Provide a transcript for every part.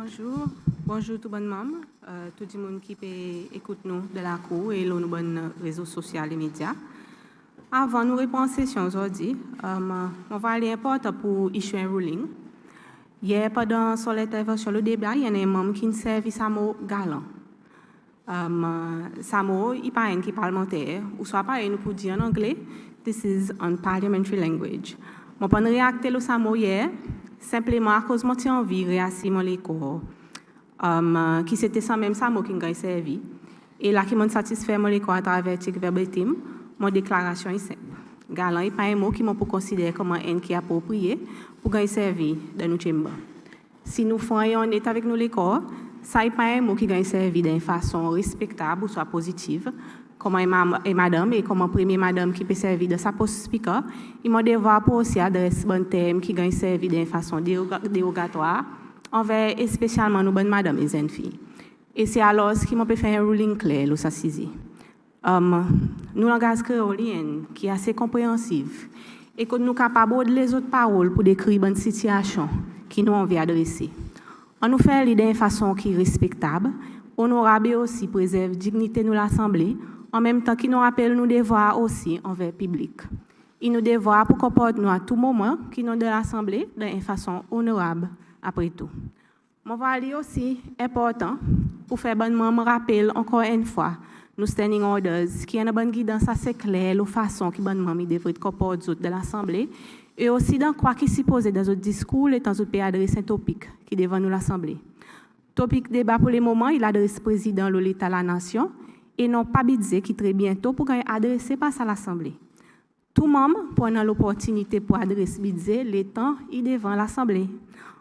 Bonjour, bonjour tout le monde, tout le monde qui peut écouter nous de la cour et nos bonnes réseaux sociaux et médias. Avant nous répondre à la session aujourd'hui, on va aller important pour issuer un ruling. Hier, pendant son intervention, le débat, il y a un membre qui ne servi Samo galant. Samo, il parle qui parlementaire, ou soit pas nous pour dire en anglais, this is on parliamentary language. Je peux réacter le Samo hier, simplement à cause de mon envie de réassumer les corps, qui c'était ça même Samo qui m'a servi. Et là, qui m'a satisfait mon corps à travers le verbatim, mon déclaration est simple. Galant n'est pas un mot qui m'a considéré comme un qui est approprié pour gagner servi dans nos chambres. Si nous faisons un état avec nous les corps, ça n'est pas un mot qui gagne servi d'une façon respectable ou soit positive, comme et madame et comme première madame qui peut servir de sa poste speaker, il m'a devoir pour aussi adresser bon thème qui gagne servi d'une façon dérogatoire envers et spécialement nos bonnes madame et jeunes filles. Et c'est alors ce qui m'a fait faire un ruling clair, le saisi. Nous langage créolien qui est assez compréhensif et que nous sommes capables de les autres paroles pour décrire une situation qui nous envie adresser. On nous fait l'idée d'une façon qui est respectable, honorable et aussi préserve la dignité de l'Assemblée, en même temps qu'il nous rappelle nos devoirs aussi envers le public. Il nous devoir pour comporter nous à tout moment qui nous de l'Assemblée d'une façon honorable après tout. Mon valeur aussi important pour faire bonnement me rappeler encore une fois nos standing orders qui est une bonne guidance assez claire la façon qui bonnement me devrait comporter de l'Assemblée et aussi dans quoi qui s'y pose dans notre discours et dans notre pays adresse un topic qui devant nous l'Assemblée. Topic débat pour le moment, il adresse président de l'État à la nation et non pas budget qui très bientôt pour adresser pas à l'Assemblée. Tout membre prenant l'opportunité pour adresser budget l'État il devant l'Assemblée.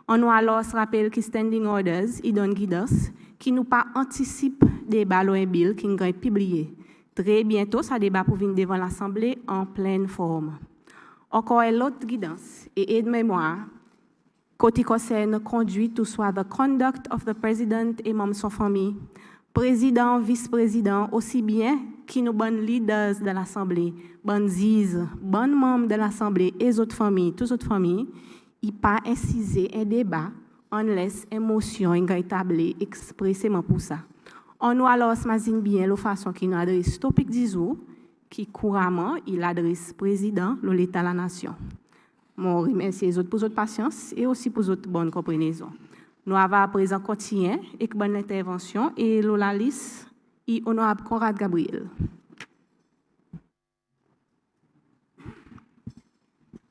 On nous alors se rappelle que standing orders il donne guidance qui nous pas anticipe débat loin bill qui va publié. Très bientôt ça débat pour venir devant l'Assemblée en pleine forme. Encore l'autre guidance et aide-mémoire côté concerne conduite ou soit the conduct of the president et membres de son famille, président, vice-président, aussi bien qui nous bonnes leaders de l'Assemblée, bonnes ziz, bonnes membres de l'Assemblée et autres familles, toutes autres familles, il pas inciser un débat unless émotion est établie expressément pour ça. On nous alors s'imagine bien la façon qui nous adresse topic du jour, qui couramment il adresse président de l'État à la nation. Je remercie les autres pour votre patience et aussi pour votre bonne compréhension. Nous avons à présent continué avec bonne intervention et la liste et honorable Conrad Gabriel.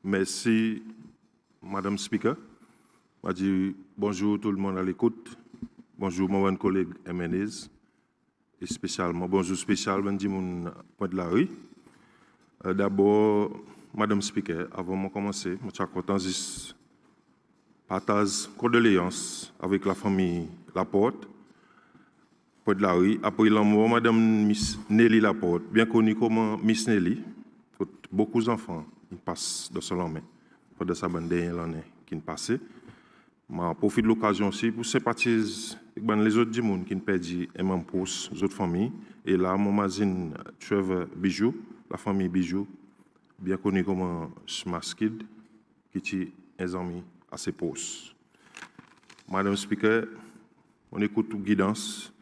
Merci, Madame Speaker. Je dis bonjour tout le monde à l'écoute. Bonjour, mon collègue Emenez. Et spécialement, bonjour spécial, je dis mon point de la rue. D'abord, Madame Speaker, avant de commencer, je suis content de partager condoléances avec la famille Laporte, point de la rue. Après la mort, Madame Miss Nelly Laporte, bien connue comme Miss Nelly, beaucoup d'enfants passent de son main pendant sa bande d'années qui passent. Je profite de l'occasion aussi pour sympathiser avec les autres gens qui ont perdu un membre pour les autres familles. Et là, mon mazine Trevor Bijou, la famille Bijou, bien connu comme Smaskid, qui est un ami à ses postes. Madame Speaker, on écoute toute guidance,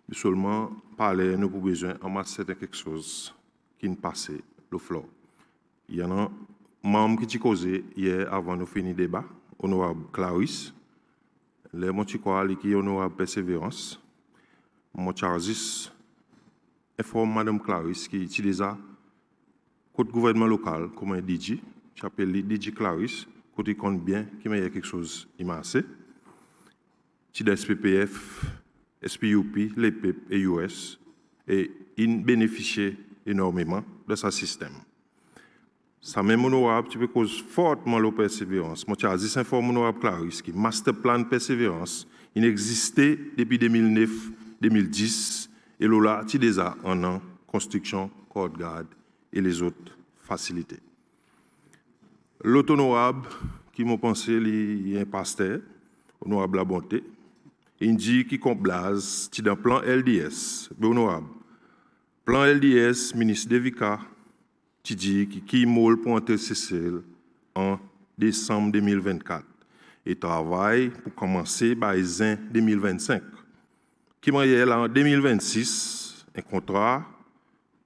mais seulement parler, nous avons besoin en matière de quelque chose qui ne passe le flot. Il y en a un membre qui a causé hier avant de finir le débat, honorable Clarisse, les montikoali qui honorable Persévérance, mon Charzis informe Madame Clarisse qui utilise le gouvernement local comme un DJ, j'appelle DJ Clarisse, côté compte bien, qui m'a quelque chose qui m'a assez. SPPF, SPUP, l'EPEP et US, et ils bénéficient énormément de ce système. Ça même honorable, tu peux cause fortement la persévérance. Moi, je dis informe honorable Clarisse, qui master plan persévérance, il existait depuis 2009-2010, et là, tu déjà un an, construction, code garde, et les autres facilités. L'autre honorable, qui m'a pensé, il y a un pasteur, honorable la bonté, il dit qu'il comblase, qui dans le plan LDS, honorable. Plan LDS, ministre Devika, qui dit qui moule pour intercesser en décembre 2024. et travaille pour commencer par les 2025. Qui m'a dit là en 2026, un contrat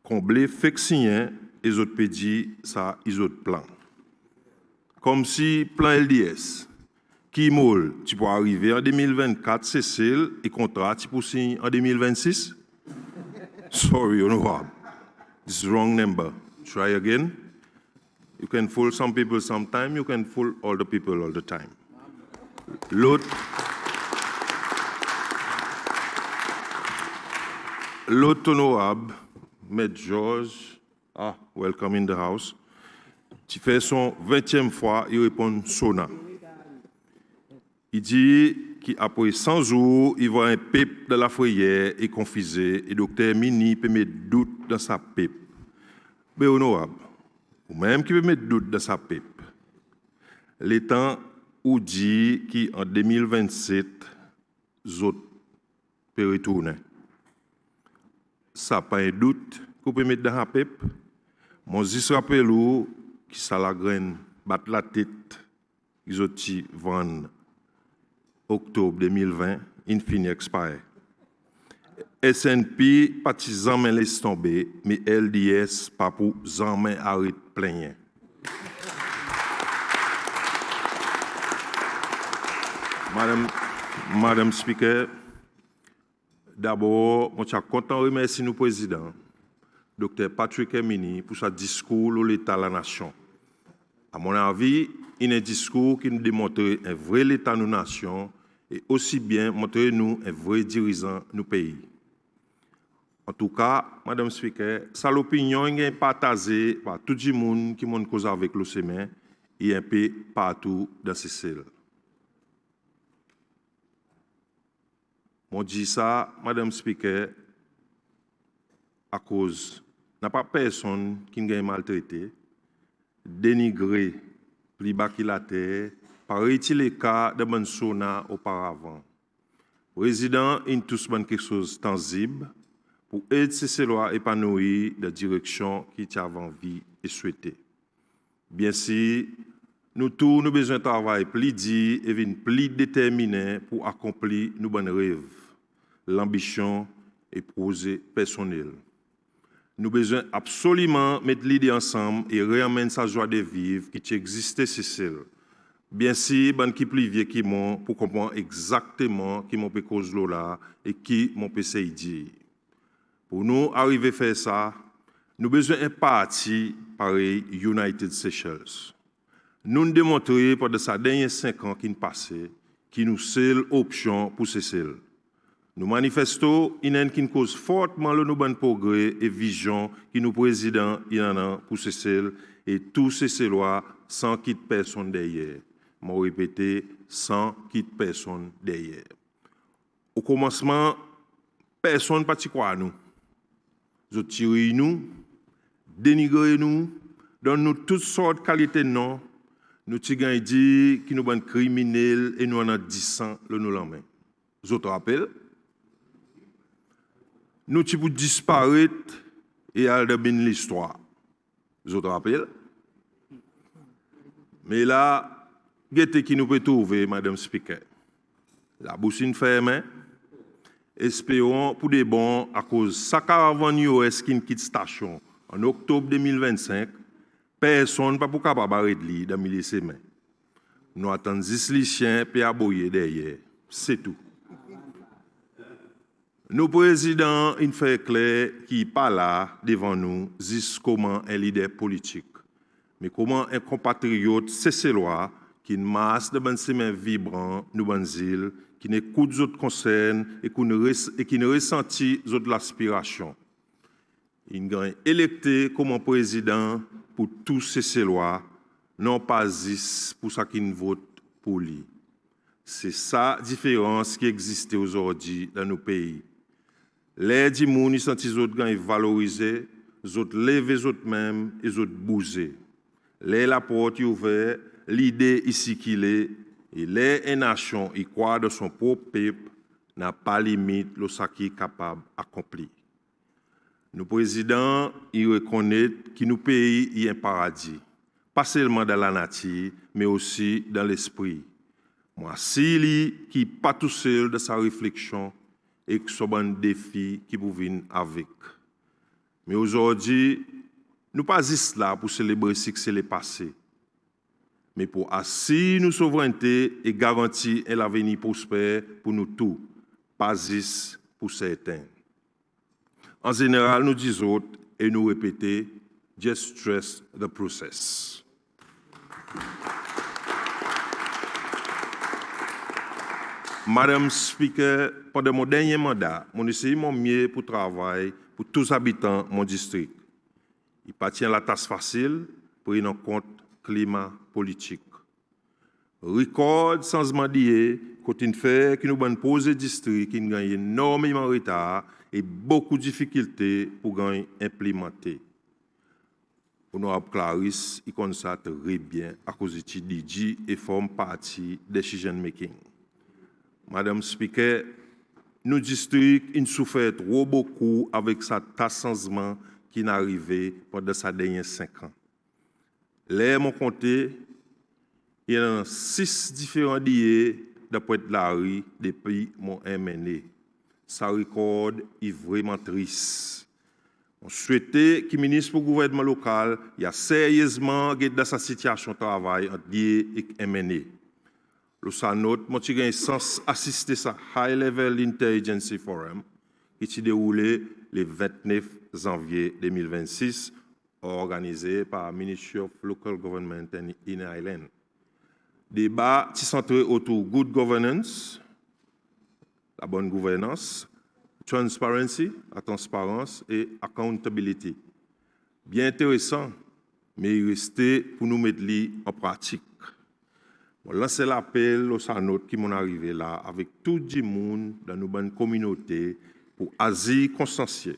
comblé, fait signer, et les autres pédis, ça, ils autres plans. Comme si plan LDS, qui moule, tu peux arriver en 2024, Cécile, et contrat, tu peux signer en 2026? Sorry, honorable. This is wrong number. Try again. You can fool some people sometime, you can fool all the people all the time. L'autre honorable, Maître George, welcome in the house. Tu fais son 20e fois, il répond Sona. Il dit qu'après 100 jours, il voit un pipe dans la foyer et confisé, et docteur Mini peut mettre doute dans sa pipe. Mais honorable, ou même qui peut mettre doute dans sa pipe, les temps où dit qu'en 2027, les autres peuvent retourner. Ça pas un doute qu'on peut mettre dans la pipe. Mon dis rappelle où qui ça la graine, battre la tête, ils ont vendent octobre 2020, infini expire. SNP, partisan mais laisse tomber, mais LDS, pas pour jamais arrête plein. Madame Speaker, d'abord, je suis content de remercier nos présidents, Dr. Patrick Emini, pour sa discours sur l'État de la nation. À mon avis, il y a un discours qui nous démontre un vrai l'État de nos nations et aussi bien montrer nous un vrai dirigeant de nos pays. En tout cas, Madame Speaker, ça l'opinion est partagée par tout le monde qui m'a cause avec l'OCM et un peu partout dans ces cellules. On dit ça, Madame Speaker, à cause n'a pas personne qui est maltraité, dénigré, plus bas qu'il la terre, par les cas de Bonsona auparavant. Résident, ils tous quelque chose de tangible pour aider ces lois épanouies de direction qui tu avais envie et souhaité. Bien sûr, nous tous nous besoin de travail plus dit et plus déterminé pour accomplir nos bons rêves, l'ambition et projet personnel. Nous besoin absolument mettre l'idée ensemble et réamener sa joie de vivre qui existait Cécile. Bien sûr, ban qui plus vieux qui m'ont pour comprendre exactement qui m'ont fait cause là et qui m'ont fait dire. Pour nous arriver à faire ça, nous besoin un parti pareil United Seychelles. Nous démontrer pendant ces derniers 5 ans qui nous passaient, qui nous seule option pour Cécile. Nous manifestons une qui cause fortement le nous bon progrès et vision qui nous président il en a pour Cécile et tous ces lois sans quitte personne derrière. M'ont répété sans quitte personne derrière. Au commencement, personne ne partit quoi à nous. Ils tirent nous, dénigrent nous, donnent-nous toutes sortes de qualités de nom. Nous tigans dit qui nous sont criminels et nous en a 10 ans le nous l'en main. Vous autres rappelez? Nous tu pour disparaître et à de bien l'histoire. Vous autres rappelez? Mais là, qu'est-ce qui nous peut trouver, Madame Speaker? La boussine fermée. Espérons pour des bons à cause sa caravane US qui quitte station en octobre 2025. Personne ne peut pas capable d'arrêter lui dans milieu ses mains. Nous attendons 10 lycéens et aboyer derrière. C'est tout. Nos présidents, il fait clair qui pas là devant nous, disent comment un leader politique, mais comment un compatriote cécélois qui une masse de bonnes semaines vibrants, nous bonnes îles, qui n'écoute les autres concerns et qui ne ressentit les autres l'aspiration. Il gagne électé comme un président pour tous cécélois, non pas 10 pour ça qui ne vote pour lui. C'est ça la différence qui existe aujourd'hui dans nos pays. Les dix moun, ils sont les autres gagnent valorisés, les autres lèvent les autres mêmes, les autres bousés. Les la porte ouverte, l'idée ici qu'il est, et les nations, ils croient de son propre peuple, n'a pas limite le ce qui est capable d'accomplir. Nos présidents, ils reconnaissent que nos pays y a un paradis, pas seulement dans la nature, mais aussi dans l'esprit. Moi, si qui pas tout seul de sa réflexion et que ce bon défi qui vous vient avec. Mais aujourd'hui, nous pas juste là pour célébrer ce qui s'est passé, mais pour assurer nos souveraineté et garantir un avenir prospère pour nous tous, pas juste pour certains. En général, nous disons et nous répétons, just trust the process. Madame Speaker, pendant mon dernier mandat, mon essayé mon mieux pour travailler pour tous les habitants de mon district. Il partit à la tâche facile pour prendre en compte le climat politique. Record changement d'hier, quand il fait que nous avons posé district qui gagne énormément de retard et beaucoup de difficultés pour gagner implémenter. Honorable Clarisse, il connaît ça très bien à cause de DG et forme partie decision making. Madame Speaker, nous district, il souffert trop beaucoup avec sa changement qui est arrivé pendant ces derniers 5 ans. Là, mon compté, il y a 6 différents diés d'après la rue depuis mon MNE. Ça record est vraiment triste. On souhaitait que le ministre du gouvernement local y a sérieusement dans sa situation de travail entre DIE et MNE. Le SANOT, moi, j'ai sens assister à High Level Intelligence Forum qui s'est déroulé le 29 janvier 2026, organisé par le Ministry of Local Government in Ireland. Débat qui centré autour de good governance, la bonne gouvernance, transparency, la transparence et accountability. Bien intéressant, mais il restait pour nous mettre en pratique. On lance l'appel au SANOT qui m'ont arrivé là avec tout le monde dans nos bonnes communautés pour agir consciencieux.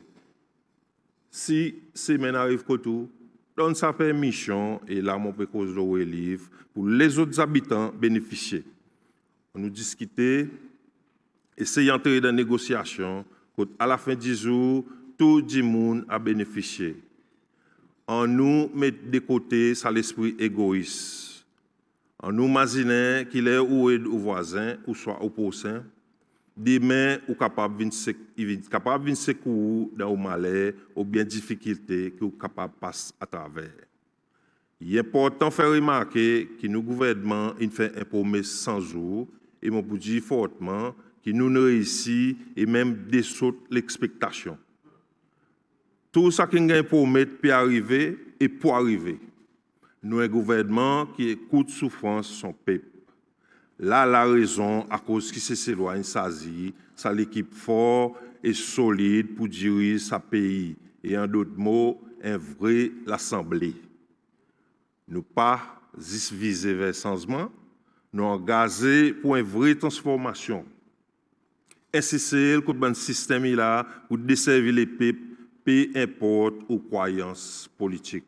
Si semaine arrive tout, donne sa permission et là mon propose le livre pour les autres habitants bénéficier. On nous discuter, essayer d'entrer dans la négociation, à la fin du jour, tout le monde a bénéficié. On nous met de côté ça l'esprit égoïste. On nous imagine qu'il est ou au voisin ou soit au prochain. Demain, ou capable de secourir dans le malheur ou bien difficulté que vous capable de passer à travers. Il est important de faire remarquer que nos gouvernements fait un promesse sans jour et mon pour dire fortement que nous ne réussissons et même dessous l'expectation. Tout ça qui est promis peut arriver et pour arriver. Nous un gouvernement qui écoute souffrance son peuple. Là, la raison, à cause qui s'éloigne, ça l'équipe fort et solide pour diriger sa pays. Et en d'autres mots, un vrai l'Assemblée. Nous pas juste viser vers le changement, nous engager pour une vraie transformation. SCL, le système est là pour desservir les peuples, peu importe aux croyances politiques.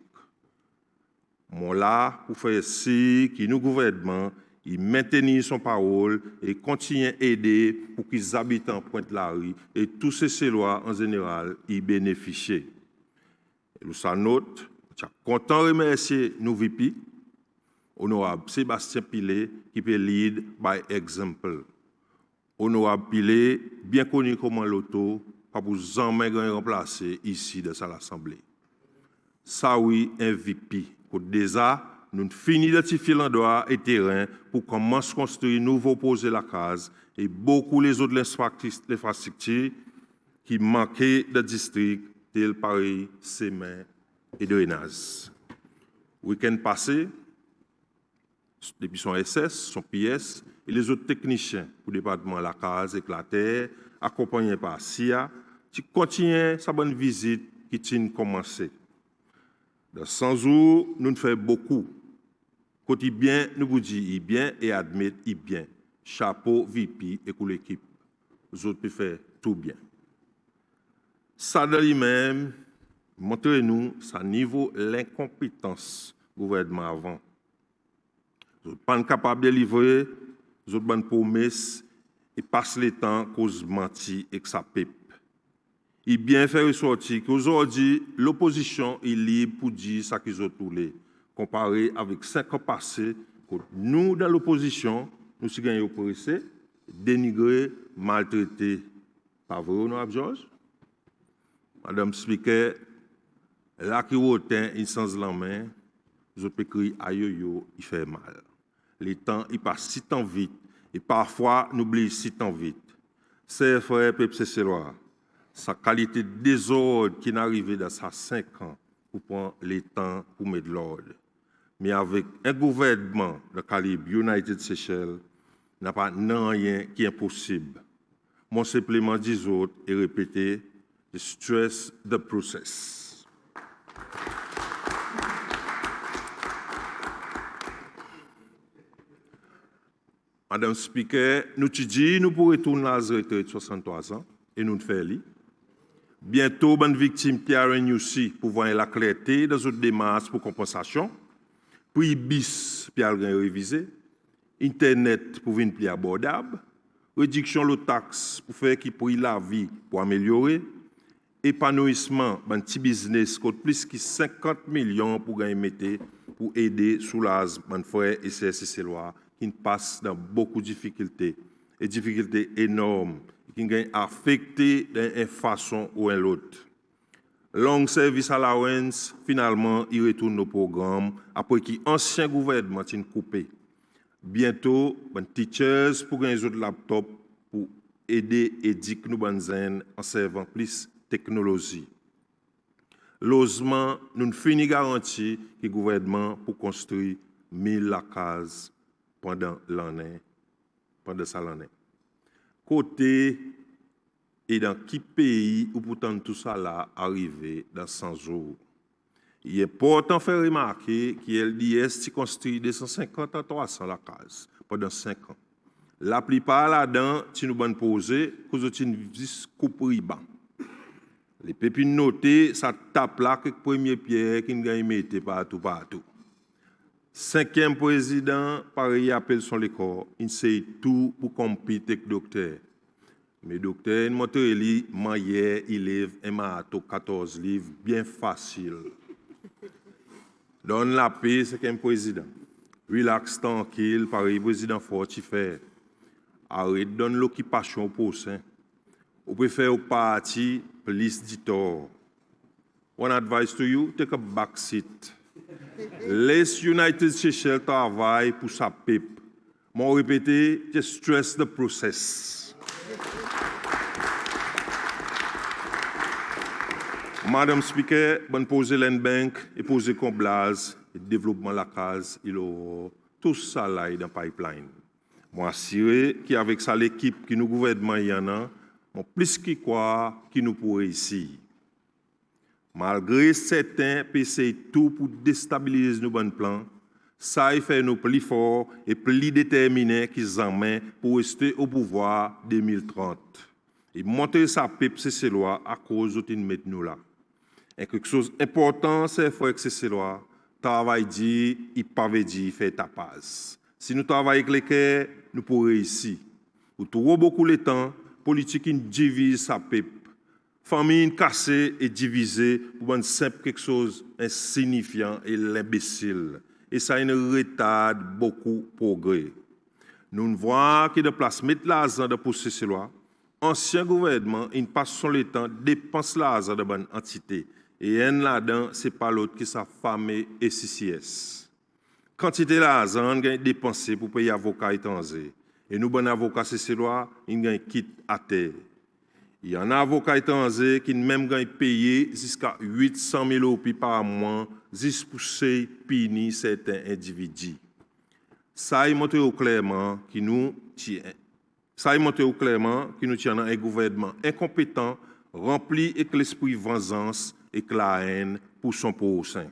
Moi là, pour faire si que nos gouvernements il maintenir son parole et continue à aider pour que les habitants Pointe-la-Rue et tous ces lois en général y bénéficient. Et nous sommes content de remercier nos VP, honorable Sébastien Pilé, qui peut lead by example. Honorable Pilé, bien connu comme l'auto, pas pour jamais remplacer ici dans l'Assemblée. Ça oui, un VP. Déjà, nous finissons d'identifier l'endroit et terrain pour commencer à construire nouveau projet la case et beaucoup les autres infrastructures qui manquaient de district tels Paris, Sémin et de Hénaz. Week-end passé, depuis son SS, son PS et les autres techniciens pour le département la case éclaté, accompagnés par SIA, qui continuent sa bonne visite qui tient commencé. Dans 100 jours, nous faisons beaucoup. Côté bien, nous vous disons bien et admettons bien. Chapeau, VP et pour l'équipe. Vous autres pouvez faire tout bien. Ça de lui-même, montrez-nous sa niveau l'incompétence gouvernement avant. Vous n'êtes pas capable de livrer, vous êtes bonne promesse et passe le temps cause menti et que ça pipe. Il bien fait ressortir qu'aujourd'hui, l'opposition est libre pour dire ce qu'ils ont voulu. Comparé avec 5 ans passés, nous, dans l'opposition, nous sommes oppressés, dénigrés, maltraités. Pas vrai, non, George? Madame Speaker, là qui retient une sens la main, je peux crier aïe, il fait mal. Les temps, il passe si tant vite, et parfois, nous oublions si tant vite. C'est frère Peuple Célois, sa qualité de désordre qui est arrivée dans sa 5 ans pour prendre les temps pour mettre l'ordre. Mais avec un gouvernement de calibre United Seychelles, n'a pas rien qui est impossible. Mon simplement dis autres et répéter, stress the process. Madame Speaker, nous te disons, nous pourrons retourner à la retraite de 63 ans et nous le faisons. Bientôt, bonne victime qui a réussi pour voir la clarté dans une démarche pour compensation. Prix bis pour réviser. Internet pour venir plus abordable. Réduction de taxes pour faire qui prix la vie pour améliorer. Épanouissement dans petit business coûte plus que 50 millions pour gagner pour aider soulager mon frère et CSC loi qui passent dans beaucoup de difficultés et difficultés énormes qui ont affecté d'une façon ou d'une autre. Long service allowance, finalement, il retourne au programme après que l'ancien gouvernement a coupé. Bientôt, les teachers pour gagner des laptops pour aider et éduquer nous en servant plus technologie. Logement, nous finissons garanti que le gouvernement pour construire 1000 cases pendant l'année. Côté et dans quel pays où pourtant tout ça là arrivé dans 100 jours. Il est important de faire remarquer que LDS construit 250 à 300 la case pendant 5 ans. La plupart là-dedans, si nous bonnes poser, cause de coupe riban. Les pépines notées, ça tape là quelques premières pierres qui nous mettent partout. 5e président, pareil appel son l'école, il sait tout pour compéter avec le docteur. Mais docteur, Monterelli, hier, il livre un marathon 14 livres, bien facile. Donne la paix, 5e président. Relax, tranquille, pareil, président fort, tu fais. Arrête, donne l'occupation au poussin. Ou préfère au parti, police dit tort. One advice to you, take a back seat. Laisse United Seychelles travailler pour sa pipe. Mon répété, just stress the process. Madame Speaker, bonne poser land bank et poser comblage et développement la case, il aura tout ça là dans pipeline. Moi assuré qu'avec ça l'équipe qui nous gouvernement y en a, mon plus qui croit qui nous pourrait ici. Malgré certains PC tout pour déstabiliser nos bons plans, ça y fait nous plus forts et plus déterminés qu'ils en mettent pour rester au pouvoir 2030. Et monter sa pipe c'est loi à cause de mettre nous là. Et quelque chose d'important, c'est frère que c'est loi. Travail dit, il pas dit, fait ta passe. Si nous travaillons avec les cœurs, nous pourrons réussir. Ou trop beaucoup de temps, politique qui divise sa pipe. Famille cassée et divisée pour un simple quelque chose insignifiant et l'imbécile. Et ça retarde beaucoup de progrès. Nous voyons que de place mettre l'argent de pousser ces lois. Ancien gouvernement, il passe son le temps, dépense l'argent de bonne entité. Et un là-dedans, ce n'est pas l'autre qui sa famille et CCS. Quantité l'argent, il a dépensé pour payer avocat étranger. Et nous, bon avocat, c'est loi, il a quitte à terre. Il y a un avocat étranger qui même gagne payé jusqu'à 800 000 € par mois, juste pour punir certains individus. Ça, il montre clairement que nous tiens un gouvernement incompétent, rempli avec l'esprit vengeance et la haine pour son prochain.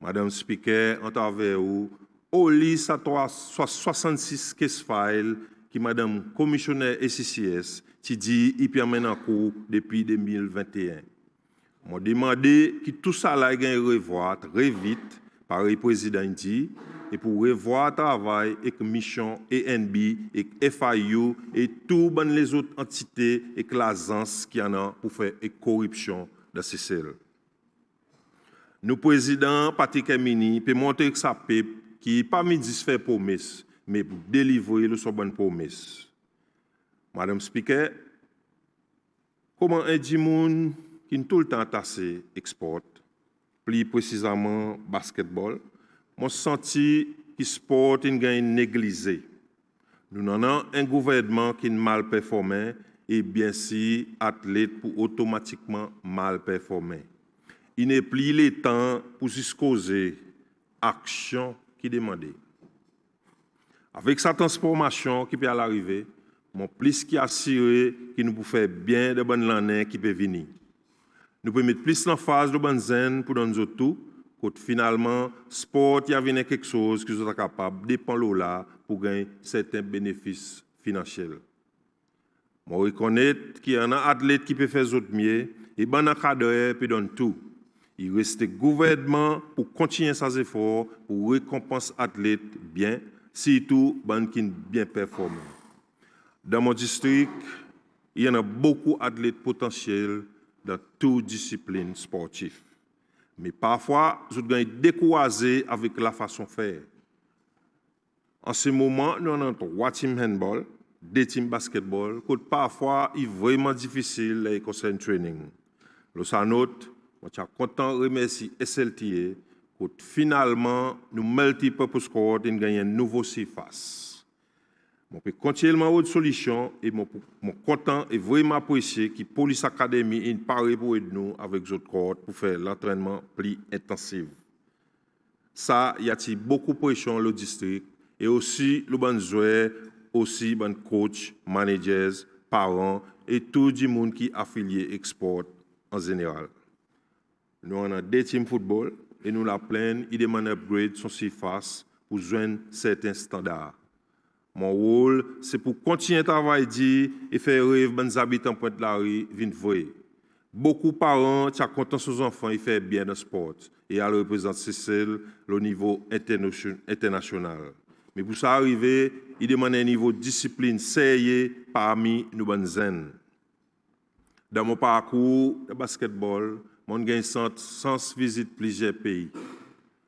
Madame Speaker, en travers vous, au lit 66 case files qui Madame Commissionnaire SCCS qui dit qu'il permet en cours depuis 2021. M'a demandé que tout ça là gagne revoir très vite par le président dit et pour revoir le travail avec mission ENB et FIU et toutes les autres entités et l'agence qui en a pour faire corruption dans ces cellules. Nous président Patrick Emini peut montrer que sa pipe qui pas mis faire promesse mais pour délivrer le bonne promesse. Madame Speaker, comment un dimoun qui tout le temps tassé export, plus précisément basketball, moi senti que sport est négligé. Nous avons un gouvernement qui est mal performé et bien si athlète pour automatiquement mal performer. Il n'est plus le temps pour se causer action qui demandait. Avec sa transformation qui peut arriver, mon plus qui assuré que nous pouvons faire bien de bonnes l'année qui peut venir. Nous pouvons mettre plus l'emphase de bonnes zen pour nous tout, quand finalement, sport, il y a quelque chose que nous sommes capables de prendre là pour gagner certains bénéfices financiers. Je reconnais qu'il y a un athlète qui peut faire autres mieux, et bon encadreur peut donner tout. Il reste gouvernement pour continuer ses efforts, pour récompenser athlètes bien, surtout bon qui bien performant. Dans mon district, il y en a beaucoup d'athlètes potentiels dans toutes disciplines sportives. Mais parfois, je suis découragé avec la façon de faire. En ce moment, nous avons 3 teams handball, 2 teams basketball, que parfois, il est vraiment difficile de concernant le training. Le sanote, je suis content de remercier SLTA que finalement, nous multi-purpose court et gagné un nouveau surface. Je peux continuellement une solution et je suis content et vraiment apprécié que la Police Academy est parée pour nous avec les autres courts pour faire l'entraînement plus intensif. Ça, il y a beaucoup de pression dans le district et aussi le bon joueur, aussi bon coach, managers, parents et tout le monde qui est affilié export en général. Nous avons 2 teams football et nous la plaine, il demande upgrade son surface pour joindre certains standards. Mon rôle, c'est pour continuer à travailler et faire rêver les habitants de Pointe-la-Rue viennent voir. Beaucoup de parents sont contents de leurs enfants et font bien dans le sport et à représenter le niveau international. Mais pour ça arriver, il demande un niveau de discipline sérieux parmi nous bonnes zen. Dans mon parcours de basketball, mon gain sens visite plusieurs pays.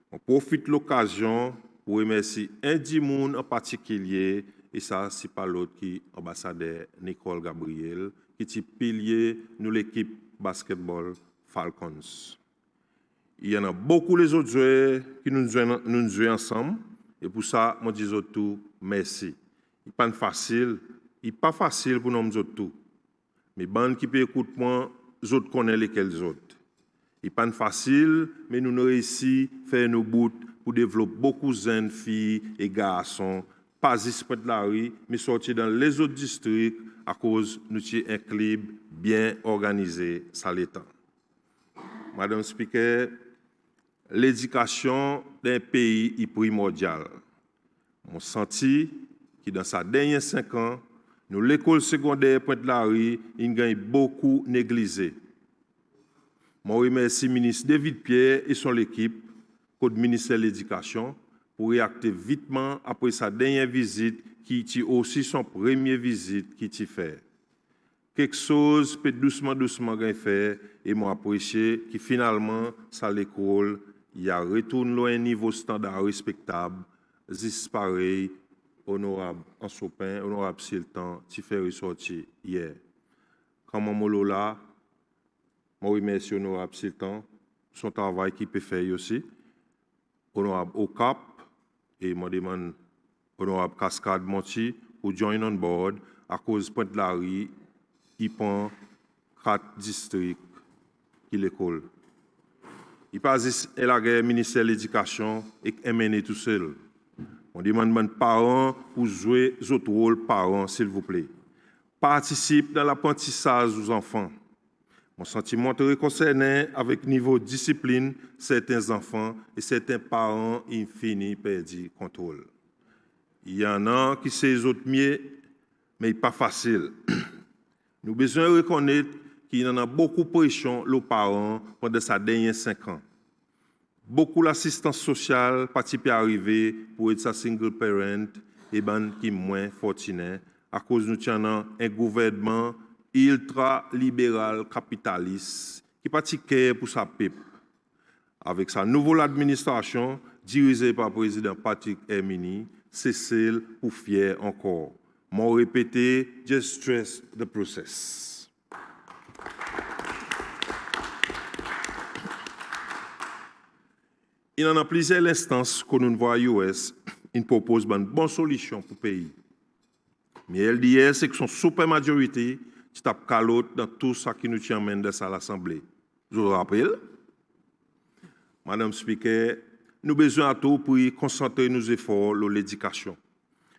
On profite de l'occasion pour remercier un dimoun en particulier, et ça, c'est pas l'autre qui ambassadeur Nicole Gabriel, qui est pilier de l'équipe basketball Falcons. Il y en a beaucoup les autres joueurs qui nous jouent ensemble, et pour ça, moi dis tout merci. Il n'est pas facile pour nous tout. Mais bande qui peut écouter moi, les autres connaissent lesquels autres. Il n'est pas facile, mais nous réussissons à faire nos bouts pour développer beaucoup de jeunes filles et garçons, pas juste près de la rue, mais sortir dans les autres districts à cause de notre équilibre bien organisé, ça l'est. Madame Speaker, l'éducation d'un pays est primordiale. On senti que dans sa dernière 5 ans, nous, l'école secondaire Pointe-la-Rue, il gagne beaucoup négligé. Je remercie le ministre David Pierre et son équipe, le ministère de l'Éducation, pour réacter vitement après sa dernière visite, qui est aussi son première visite qu'il a fait. Quelque chose peut doucement faire et moi apprécié que finalement, ça l'école, il a retourné à un niveau standard respectable, juste pareil, honorable en Sopin, honorable Siltan, qui fait ressortir hier. Quand je là, je remercie honorable Siltan, son travail qu'il peut faire aussi. Honorable Ocap, et je demande honorable Cascade Monti pour join on board à cause de Pointe-la-Rue, qui prend 4 districts qui l'école. Il passe à la guerre ministère de l'Éducation et MNE tout seul. On demande aux parents pour jouer autres rôles parents, s'il vous plaît. Participe dans l'apprentissage aux enfants. Mon sentiment est concerné avec niveau de discipline, certains enfants et certains parents infinis perdent contrôle. Il y en a qui savent les autres mieux, mais pas facile. Nous avons besoin de reconnaître qu'il y en a beaucoup de pression aux parents pendant ces derniers 5 ans. Beaucoup d'assistance sociale participent à arriver pour être single parent et qui est moins fortuné à cause de nous avons un gouvernement ultra-libéral capitaliste qui pratique pour sa peuple. Avec sa nouvelle administration dirigée par le président Patrick Hermini, c'est celle pour fier encore. M'en répéter, just stress the process. Il y en a plusieurs instances que nous voyons US, ils proposent une bonne solution pour le pays. Mais elle dit, c'est que son super majorité, tu tapes calotte dans tout ça qui nous tient amène à l'Assemblée. Je vous rappelle, Madame Speaker, nous avons besoin de tout pour concentrer nos efforts sur l'éducation.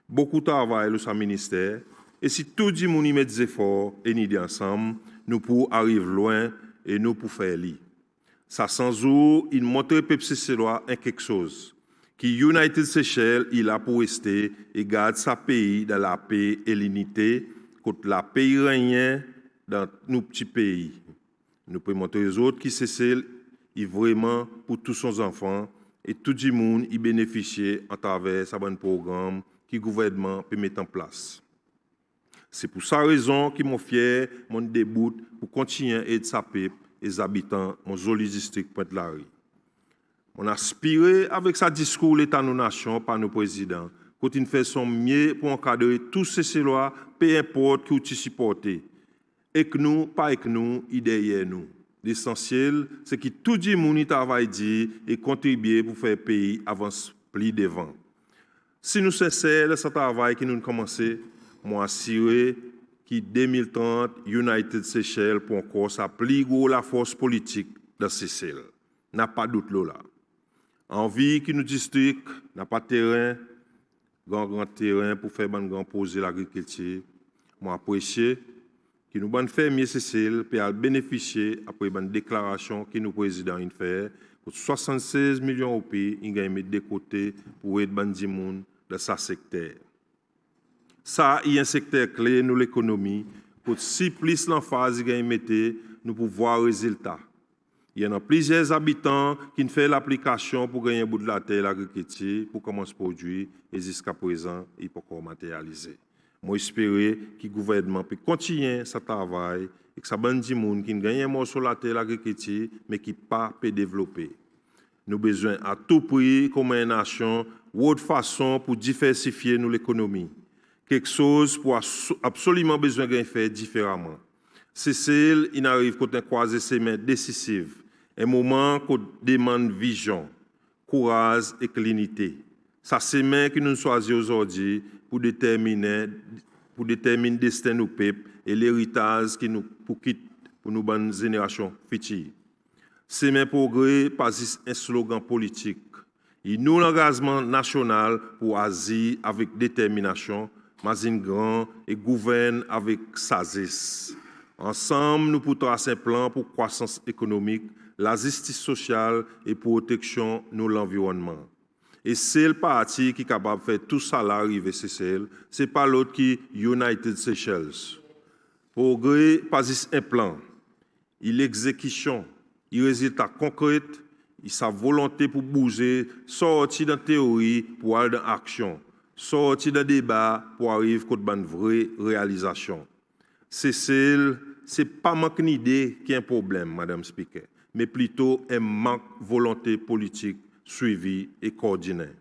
Beaucoup de travail dans le ministère, et si tout le monde met des efforts et nous dit ensemble, nous pourrons arriver loin et nous pourrons faire li. Ça sans où il montre Pepsi Célois quelque chose. Qui United Seychelles, il a pour rester et garde sa pays dans la paix et l'unité, contre la pays rien dans nos petits pays. Nous pouvons montrer aux autres qui Seychelles est vraiment pour tous ses enfants et tout le monde y bénéficie à travers ce bon programme que le gouvernement peut mettre en place. C'est pour sa raison que mon fier, mon début pour continuer à aider sa peuple et les habitants de mon joli district Pointe-Larry. On aspire avec sa discours l'État nos nations par nos présidents, quand il fait son mieux pour encadrer tous ces lois, peu importe qui tu supporter. Et que nous, pas que nous, il derrière nous. L'essentiel, c'est que tout le monde travaille et contribue pour faire le pays avance plus devant. Si nous cessons ce travail que nous commençons, moi assurer que 2030, United Seychelles pour encore sa plus grosse la force politique de Seychelles. N'a pas de doute là. Envie que nous district n'a pas de terrain, grand terrain pour faire un grand poser l'agriculture. Moi apprécier que nous bonne fermier Seychelles peut bénéficier après une déclaration que nous président in fait pour 76 millions au pays, il gagne mettre de côté pour aider bandi monde dans sa secteur. Ça, il y a un secteur clé dans l'économie. Pour si plus l'emphase gagne mettre, nous pouvons voir résultat. Il y en a plusieurs habitants qui font l'application pour gagner un bout de la terre, l'agriculture, pour commencer à produire, et jusqu'à présent, il peut encore matérialiser. Moi, j'espère que le gouvernement peut continuer ce travail et que ça bande de monde qui gagne un morceau de la terre, l'agriculture, mais qui pas peut développer. Nous avons besoin à tout prix, comme une nation, autre façon pour diversifier l'économie. Quelque chose pour absolument besoin de faire différemment. C'est celle qui arrive quand on croise ses mains décisives. Un moment qu'on demande vision, courage et clignité. Ça, c'est mains que nous choisissons aujourd'hui pour déterminer le destin de nos peuples et l'héritage qui nous quitte pour nos bonnes générations futures. C'est mes progrès pas un slogan politique. Il nous l'engagement national pour agir avec détermination, mais un grand et gouverne avec sagesse. Ensemble, nous pouvons tracer un plan pour croissance économique, la justice sociale et protection de l'environnement. Et c'est le parti qui est capable de faire tout ça là arriver, ce n'est pas l'autre qui United Seychelles. Progrès, pas juste un plan, il exécution, il résultat concret, il sa volonté pour bouger, sortir de la théorie pour aller dans l'action, sortir de débat pour arriver à une vraie réalisation. C'est pas manque d'idée qui est un problème, Madame Speaker, mais plutôt un manque de volonté politique suivie et coordonnée.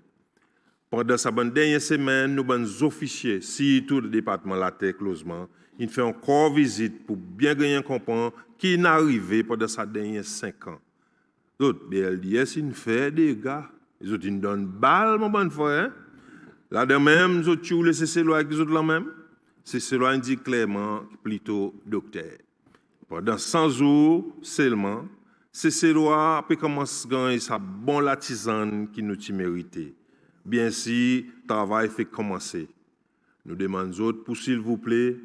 Pendant sa dernière semaine, nous avons officiers, si tout le département la terre closement, il fait encore visite pour bien gagner comprendre qui n'est arrivé pendant sa dernière 5 ans. D'autres, BLDS, il fait des gars, ils ont une donne balle, mon bon frère. Là de même, nous avons laissé ces lois avec les autres là même. C'est lois dit clairement plutôt docteur. Pendant 100 jours seulement, ces lois peut commencer à gagner sa bonne la tisane qui nous mérité. Bien si le travail fait commencer. Nous demandons autres pour s'il vous plaît,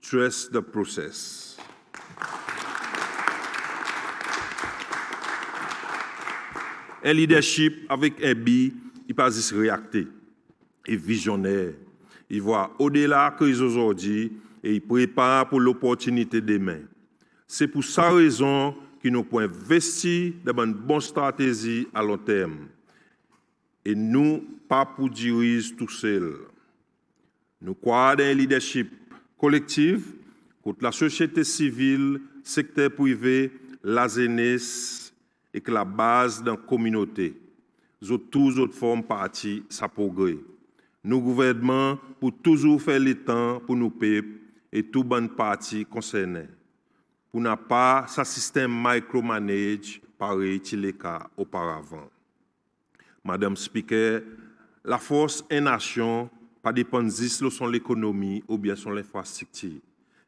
trust the process. Un leadership avec un but, il pas juste réacté et visionnaire. Il voit au-delà que les aujourd'hui et il prépare pour l'opportunité demain. C'est pour sa raison que nous pouvons investir dans une bonne stratégie à long terme. Et nous, pas pour diriger tout seul. Nous croyons dans un leadership collectif contre la société civile, secteur privé, la jeunesse et que la base dans la communauté. Tous autres formes partie, ça progrès. Nous, gouvernement, pour toujours faire le temps pour nous peuples et tout bonne partie concernée. Pour n'a pas ce système micromanage pareil qu'il est cas auparavant. Madame Speaker, la force est nation, pas dépend juste de son économie ou bien son infrastructure,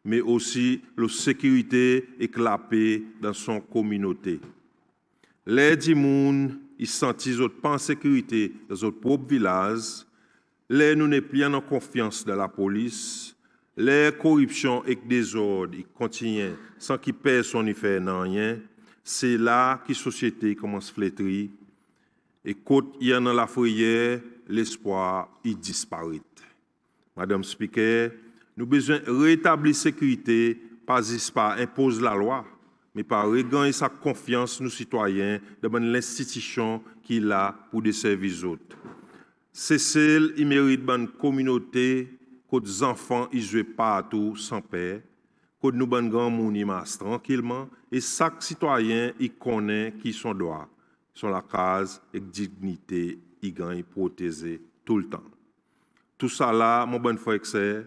mais aussi la sécurité et la paix dans son communauté. Les gens, ils sentent pas en sécurité dans leur propre village. Les nous n'est plus en confiance dans la police. Les corruptions et désordres ils continuent sans qu'ils personne n'y fait rien. C'est là que la société commence à flétrir. Et quand il y a dans la foyer, l'espoir il disparaît. Madame Speaker, nous avons besoin de rétablir la sécurité, pas juste par imposer la loi, mais par regagner sa confiance nos citoyens dans l'institution qu'il a pour des services autres. C'est celle qui mérite une communauté, que les enfants ne jouent pas partout sans paix, que nous avons grand monde tranquillement, et chaque citoyen il connaît qui son droit, sur la case et dignité, il gagne protégé tout le temps. Tout ça là, mon bon frère,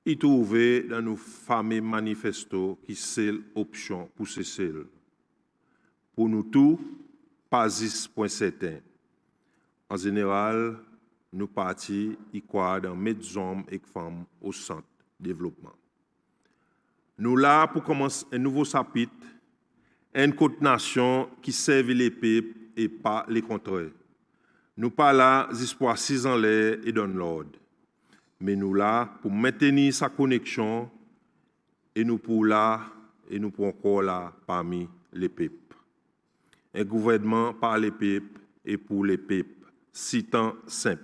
il trouve dans nos fameux manifestos qui c'est l'option pour ces celles. Pour nous tous, pas 10 points certains. En général, nous partis y croient dans mettre hommes et femmes au centre de développement. Nous là pour commencer un nouveau chapitre, une nation qui serve les peuples et pas les contraires. Nous pas là juste pour assis en l'air et donner l'ordre. Mais nous là pour maintenir sa connexion et nous pour là et nous pour encore là parmi les peuples. Un gouvernement par les peuples et pour les peuples. Si tant simple.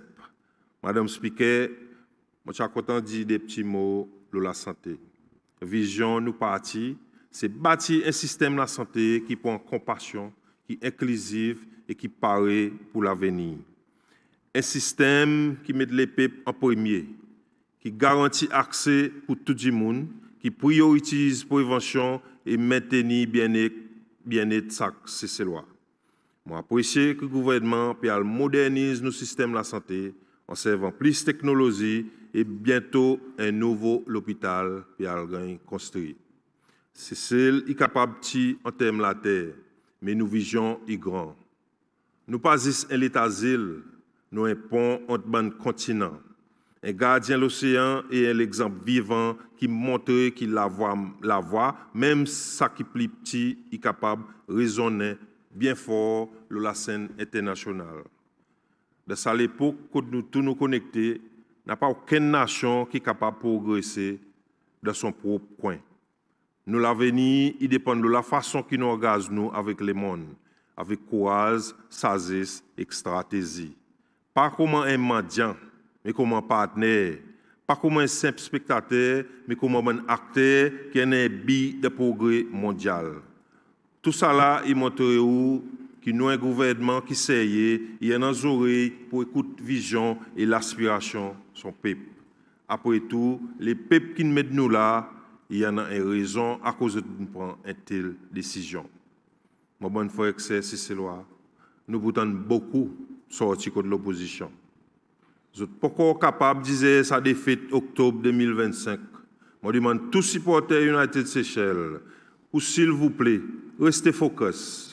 Madame Speaker, je suis content de dire des petits mots de la santé. Vision nous parti, c'est bâtir un système de la santé qui prend compassion, qui est inclusif et qui paraît pour l'avenir. Un système qui met les peuples en premier, qui garantit accès pour tout le monde, qui priorise prévention et maintenir bien-être c'est loi. Moi, apprécie que le gouvernement modernise nos systèmes de la santé en servant plus de technologie et bientôt un nouveau hôpital construit. C'est celle qui est capable de en termes de la terre, mais nous visions y grand. Nous pas juste un état d'asile, nous un pont entre les continents. Un gardien de l'océan et un exemple vivant qui montre qu'il la voie, même ça qui est plus petit, est capable de raisonner bien fort la scène internationale. De ça l'époque, quand nous tous nous connectés, n'a pas aucune nation qui est capable de progresser dans son propre coin. Nous l'avenir, il dépend de la façon qui nous engage nous avec le monde, avec courage, sagesse et stratégie. Pas comme un mendiant, mais comme un partenaire. Pas comme un simple spectateur, mais comme un acteur qui est un billet de progrès mondial. Tout ça là, il montre que nous un gouvernement qui sait, il y a nos oreilles pour écouter vision et l'aspiration son peuple. Après tout, les peuples qui nous mettent nous là, il y en a une raison à cause de nous prendre une telle décision. Mon bon frère, c'est loi. Nous pourtant beaucoup sortis contre l'opposition. Vous n'êtes pas encore capable de dire sa défaite octobre 2025. Je demande tous supporters United Seychelles, ou s'il vous plaît, restez focus.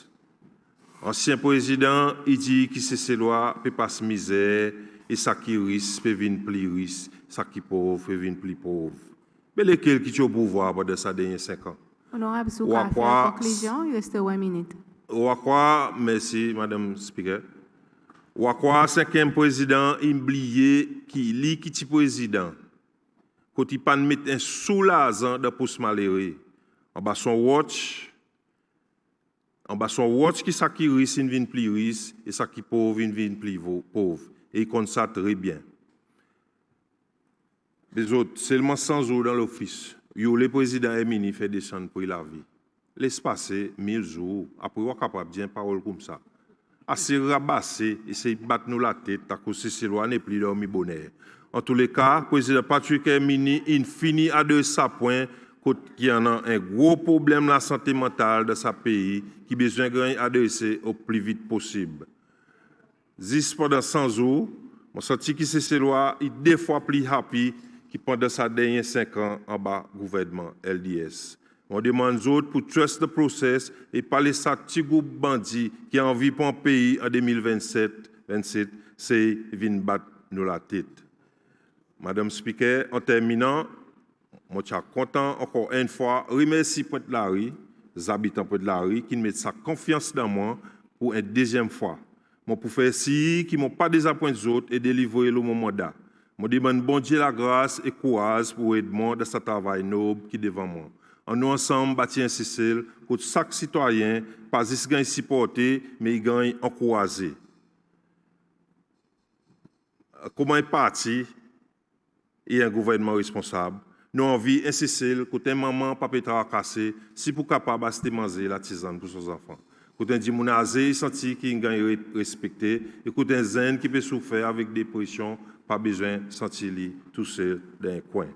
Ancien président, il dit que ces lois ne peuvent pas se misère, et ça qui risque peut venir plus riche, ça qui pauvre peut venir plus pauvre. Mais lesquels qui sont au pouvoir pendant ces derniers 5 ans? Honorable Souka, faire conclusion, il reste 1 minute. Merci, Madame Speaker. Ou à quoi 5e président oublié qui lit qui président quand il pas mettre un soulageant de pouce malheureux en bas son watch qui ça qui riche une vient plus riche et ça qui pauvre une vient plus pauvre et il compte ça très bien. Les autres seulement 100 jours dans l'office yo le président et ministre fait descendre pour la vie. Laisse passer 1000 jours après on capable dire parole comme ça. Assez rabassé, essayer de battre nous la tête, à cause de ces lois n'est plus dormi bonheur. En tous les cas, le président Patrick Hermini, il finit à de sa point qu'il y en a un gros problème de la santé mentale de sa pays qui a besoin d'adresser au plus vite possible. Juste pendant 100 jours, Je senti que c'est loi, il deux fois plus happy qui pendant sa dernière 5 ans en bas gouvernement LDS. On demande aux autres pour trust the process et parler ça petit groupe bandit qui a envie pour un pays en 2027, c'est vin battre nous la tête. Madame Speaker, en terminant, je suis content encore une fois, remercie Pointe-Larry, les habitants Pointe-Larry qui mettent sa confiance dans moi pour une deuxième fois. Je pour faire ci, qui ne m'ont pas désappointé les autres et délivrer le mon mandat. Je demande bon Dieu la grâce et courage pour aider moi dans ce travail noble qui est devant moi. En nous ensemble, bâtir un Cécile, pour chaque citoyen, pas juste gagne supporter, mais il gagne encourager. Comment est parti et un gouvernement responsable? Nous avons envie un Cécile, côté maman, papa cassé, si pour capable de manger la tisane pour ses enfants. Côté dit mon azé, senti qu'il gagne respecté, et côté un zen qui peut souffrir avec dépression, pas besoin de sentir tout seul dans un coin.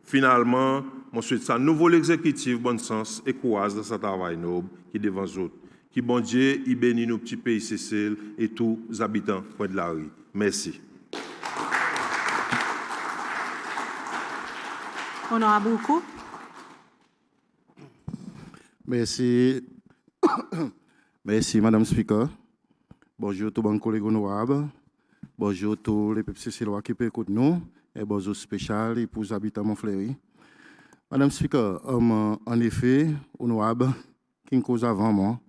Finalement, je souhaite ça nouveau l'exécutif, bon sens et courage dans ce travail noble qui est devant nous autres. Qui bon Dieu, il bénit nos petits pays Cécile et tous les habitants de la rue. Merci. Honorable Boukou. Merci. Merci, Madame Speaker. Bonjour tous les collègues honorables. Bonjour tous les peuples cécilois qui peuvent écouter nous. Et bonjour spécial pour les habitants de Montfleury. Madame Speaker, en effet, honorable, qui me cause avant moi,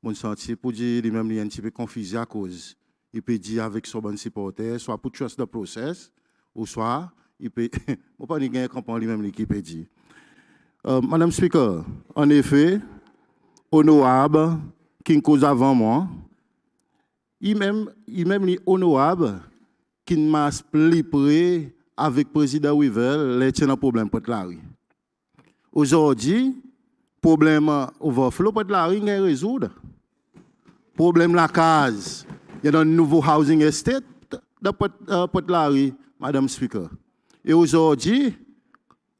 mon senti pour dire lui-même il est un petit peu confusé à cause. Il peut dire avec son bon supporter, soit pour trust the process, ou soit il peut. Je ne pas dire comprendre lui-même qui peut dire. Madame Speaker, en effet, honorable, qui me cause avant moi, il-même est honorable qui m'a expliqué avec le président Weaver, les tient un problème pour la rue. Aujourd'hui, problème overflow pour la rue est résolu. Problème la case, il y a un nouveau housing estate pour la rue, Madame Speaker. Et aujourd'hui,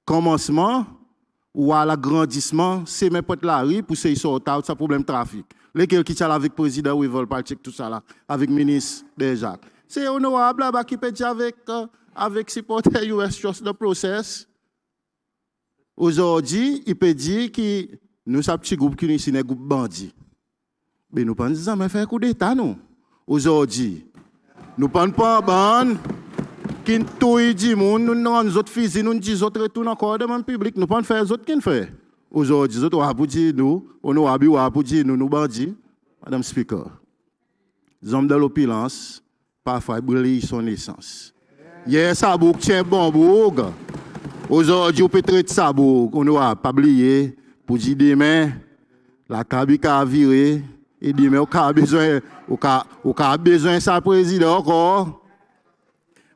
commencement ou à l'agrandissement, c'est même pour la rue pour se sortir de ce problème de trafic. Lesquels qui sont avec le président Weaver, tout ça là, avec le ministre déjà. C'est honorable là qui peut dire avec supporter US Trust the process. Aujourd'hui, il peut dire que nous sommes un petit groupe qui est un groupe bandit. Mais nous ne pensons jamais faire un coup d'État, nous. Aujourd'hui, nous ne pensons pas bande qui touille du monde, nous autres physiques, nous disons autres retournent encore dans le public. Nous ne pensons pas faire les autres qui fait. Aujourd'hui, nous avons dit nous, honorable, nous avons dit nous bandits. Madame Speaker, les hommes de l'opulence, parfois brûlent son essence. Hier, ça bouc tient bon bourg. Aujourd'hui, on peut traiter ça bouc. On n'a pas oublié pour dire demain, la cabine a viré. Et demain, on a besoin de sa président encore.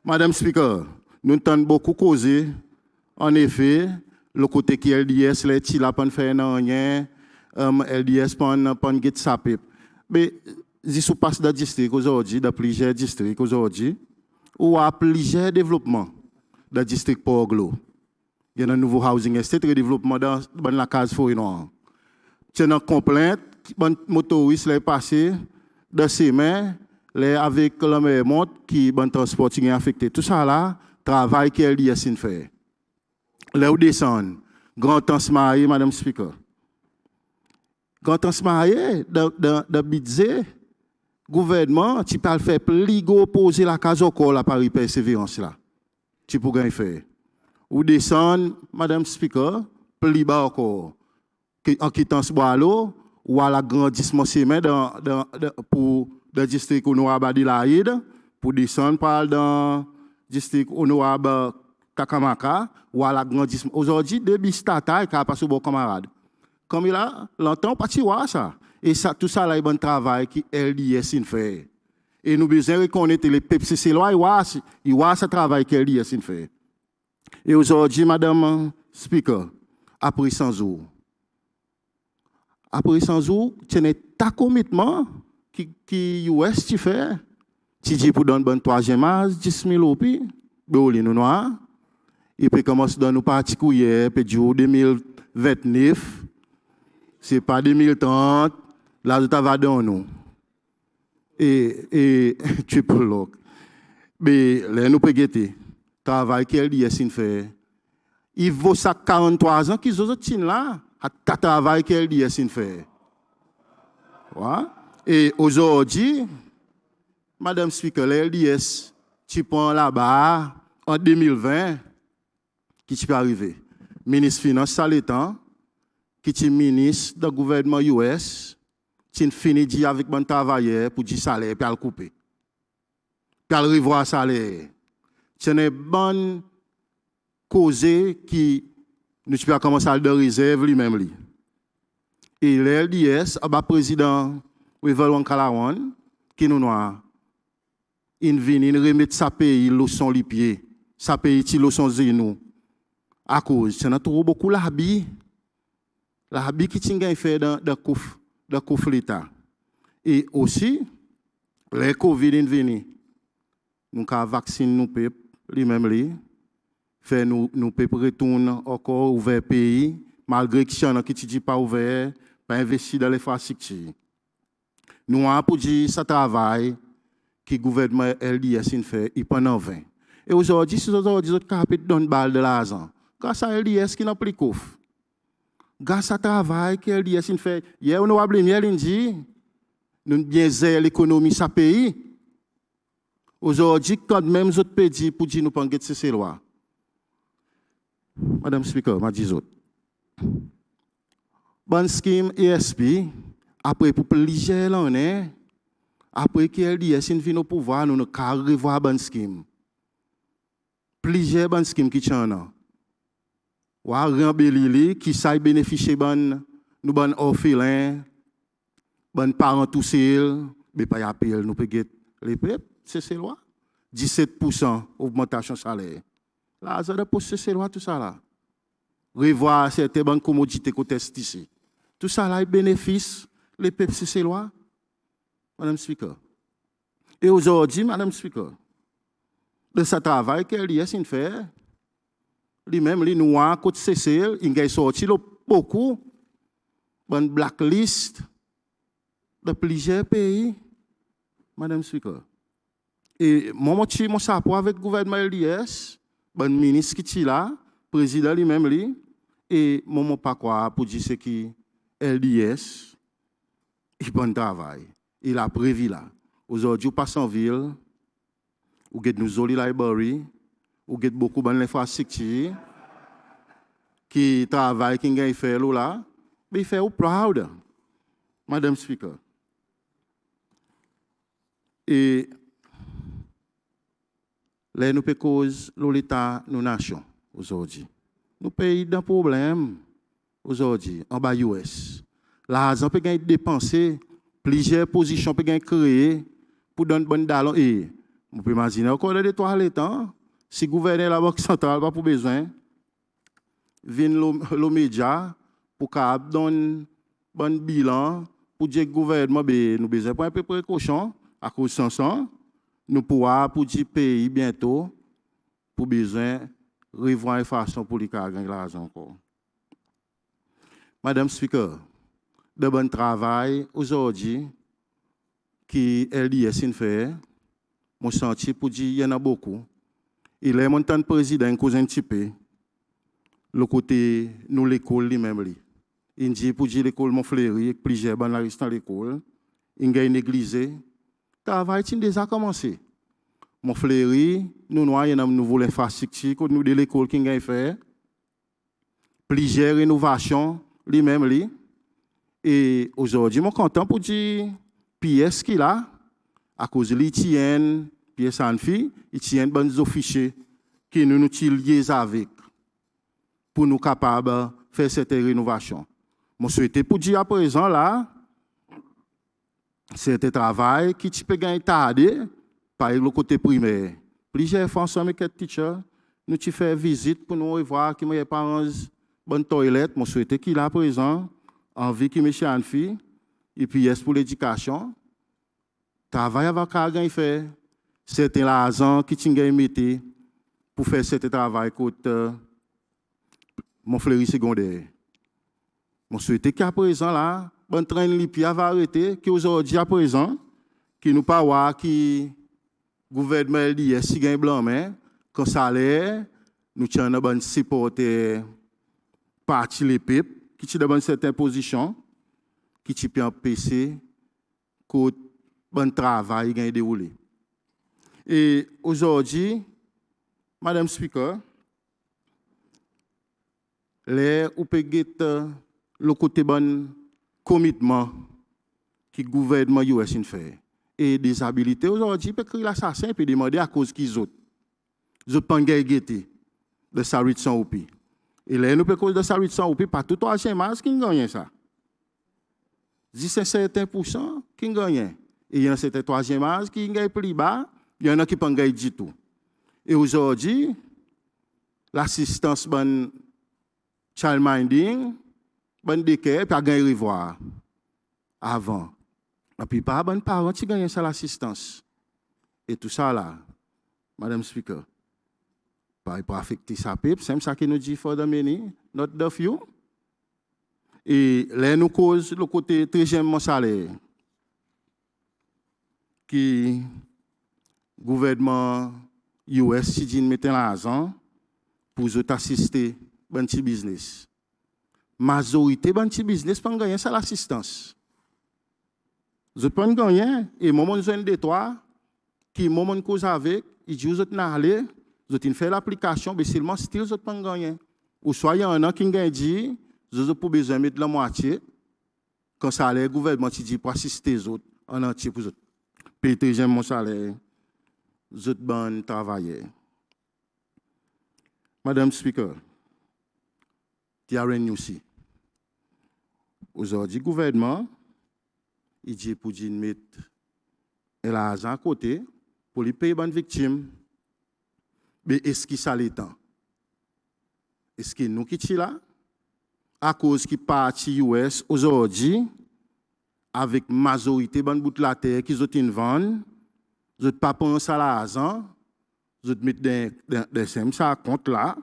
Madame Speaker, nous entendons beaucoup causer. En effet, le côté qui LDS, les petits là, pas faire rien. LDS, pas get sapé. Mais, si vous passez dans le district aujourd'hui, dans plusieurs districts aujourd'hui, ou à plusieurs développements dans le district Port-Glo. Il y a un nouveau housing estate, le développement dans la case Forêt-Noire. Il y a une complainte, les motoristes sont passés dans ces mains, avec la mer monte qui est transport qui est affecté. Tout ça là, travail qui est lié à ce fait. Là où descend, grand temps se marier, Madame Speaker. Grand temps se marier, dans le budget, gouvernement, tu peux faire plus gros poser la case au corps, la Paris persévérance là. Tu peux gagner faire. Ou descendre, Madame Speaker, plus bas encore. En quittant ce bois l'eau, ou à l'agrandissement semaine pour le district honorable de l'Aïd, pour descendre par dans le district honorable Kakamaka, ou à l'agrandissement. Aujourd'hui, deux bis tata, qui a passé au bon camarade. Comme il a longtemps, pas de ça. Et ça, tout ça, là, est bon travail qui LDS fait. Et nous besoin reconnaître les peuples cécilois, ils voient ce travail que LDS fait. Et aujourd'hui, Madame Speaker, après 100 jours, tu n'as pas commitment qui US tu fais. Tu dis pour donner bon troisième âge, 10 000 roupies, nous noir. Et puis commence dans nos particuliers, puis du 2029, c'est pas 2030. Là, tu vas dans nous. Et tu peux l'autre. Mais là, nous pouvons guetter. Travail que LDS fait. Il vaut ça 43 ans qu'ils ont là. À travail que LDS fait. Ouais. Et aujourd'hui, Madame Speaker, l'LDS, tu prends là-bas, en 2020, qui tu peux arriver? Ministre Finance, ça l'étant, qui est ministre du gouvernement US, tu finis de dire avec mon travailleur pour dire salaire, puis à le couper. Puis à le revoir salaire. C'est une bonne cause qui nous pouvons commencer à le réserve lui-même. Et l'LDS, le président Rival Kalawan, qui nous a il remet sa pays leçon les pieds, sa pays ti leçon genou. À cause, c'est trop beaucoup l'habit qui tinga fait dans le couf l'État. Et aussi, les Covid venu, nous avons vacciné nous peuple lui-même li, fait nous peuple retourner encore ouvert pays malgré que y'en a qui dit pas ouvert, pas investi dans l'infrastructure. Nous avons pour dire ça travail que le gouvernement LDS fait pendant 20. Et aujourd'hui, si aujourd'hui, ils ont donné une balle de l'argent. Grâce à LDS qui n'a plus coffre. Grâce à travail que LDS fait. Hier, on a oublié, il dit, nous bien gérer l'économie de ce pays. Aujourd'hui, quand même, les autres pays pour dire nous pas guetter ces lois. Madame Speaker, m'a dit autres. Bon scheme ESP, après pour plusieurs années, après que LDS vient au pouvoir, nous avons revoir bon scheme. Plusieurs bon scheme qui sont ou à rembellir qui ça bénéficier bon nous bon orphelins bon parents tous seuls mais pas appel nous peut les peuples c'est loi 17% augmentation salaire là ça pour c'est loi tout ça là revoir certaines bonnes commodités côté ici tout ça là est bénéfice les peuples c'est loi Madame Speaker et aujourd'hui Madame Speaker de ce travail qu'elle y a fait lui-même, lui, nous avons côté CCL, il a sorti beaucoup de blacklist de plusieurs pays, Madame Speaker. Et moi, je suis avec le gouvernement LDS, le ministre qui est là, le président lui-même, lui, et moi, je ne sais pas quoi pour dire que LDS, il bon travail. Il a prévu là. Aujourd'hui, on passe en ville, on a nous library, ou get beaucoup d'infrastructures qui travaillent, qui gagnent fait là, mais il fait au proud, Madame Speaker. Et là, nous pouvons cause l'État, nos nations, aujourd'hui. Nous payons d'un problème, aujourd'hui, en bas US. L'argent peut être dépensé, plusieurs positions peut être créées pour donner bonne d'allons. Et, vous pouvez imaginer encore des toilettes, si le gouverneur de la Banque centrale n'a pas besoin, vient le média pour qu'il donne un bon bilan, pour dire que le gouvernement nous besoin pour un peu de précaution, à cause de ça, nous pourrons, pour dire pays bientôt, pour besoin de revoir une façon pour les gagner l'argent encore. Madame Speaker, de bon travail aujourd'hui, qui LDS fait, mon senti pour dire qu'il y en a beaucoup. Il est mon temps président, cousin typé, le côté nous l'école lui-même. Il dit pour dire l'école Montfleury, plusieurs banalistes dans l'école, il y a une église. Le travail a déjà commencé. Montfleury, nous avons une nouvelle infrastructure que nous de l'école qui a fait. Plusieurs rénovations lui-même. Et aujourd'hui, je suis content pour dire pièce qu'il a, à cause de l'Étienne. Puis ça il tient de bons officiers qui nous utilisent avec pour nous capables de faire cette rénovation. Je souhaite pour dire à présent là, c'est un travail qui peut gagner tardé par le côté primaire. Plusieurs fois, ensemble avec les teachers, nous faisons visite pour nous voir qui mes parents bonne toilette. Je souhaite qu'il est à présent, envie qu'il me change et puis est pour l'éducation. Travail avec quelqu'un fait. C'est l'argent qui t'ingé mis pour faire ce travail côté Montfleury secondaire. Je souhaite qu'à présent là, bon train de l'IPIA va arrêter, qu'aujourd'hui à présent, qui nous pas voir qui gouvernement LDS, si gagne blanc, mais, quand ça l'est, nous tiens un bon supporter parti les peuples, qui sont dans certaines positions, qui sont en PC, que bon travail gagne déroulé. Et aujourd'hui, Madame Speaker, les ou peut le côté bon commitment que le gouvernement US fait et des habilités aujourd'hui peut créer l'assassin et demander à cause qu'ils ont. Ils ont pas gagné de Sarit sans oupi. Et là nous peut cause de Sarit sans oupi pas tout troisième mars qui gagne ça. C'est certain % qui gagne. Et il y en a certains troisième mars qui gagne plus bas, il y en a qui pas gagné du tout. Et aujourd'hui l'assistance bon childminding, bon décret, puis à gagner revoir avant. Et puis pas bon parents qui gagnent ça l'assistance. Et tout ça là, Madame Speaker, pas pour affecter sa peuple, c'est ça qui nous dit for the many, not the few. Et là nous cause le côté 13e salaire qui gouvernement US si dit mettre l'argent pour assister ban petit business. Majorité ban petit business pas gagner ça l'assistance. Je pas gagner et moment zone de toi qui moment cause avec, il dit vous êtes aller, vous êtes fait l'application mais seulement style vous pas gagner. Ou soit il y en a qui gagne dit, vous pour besoin mettre la moitié quand ça le gouvernement dit pour assister les autres en entier pour payer j'aime mon salaire. Vous êtes bon travailler. Madame Speaker, TRN aussi. Aujourd'hui, le gouvernement, il dit pour dire mettre l'argent à côté pour les payer les victimes. Mais est-ce qu'il ça l'étend? Est-ce que nous qui sommes là? À cause qui parti US aujourd'hui, avec majorité de bout de la terre qui ont vendent, vous n'avez pas pensé à l'argent, vous mettez des sommes à compte là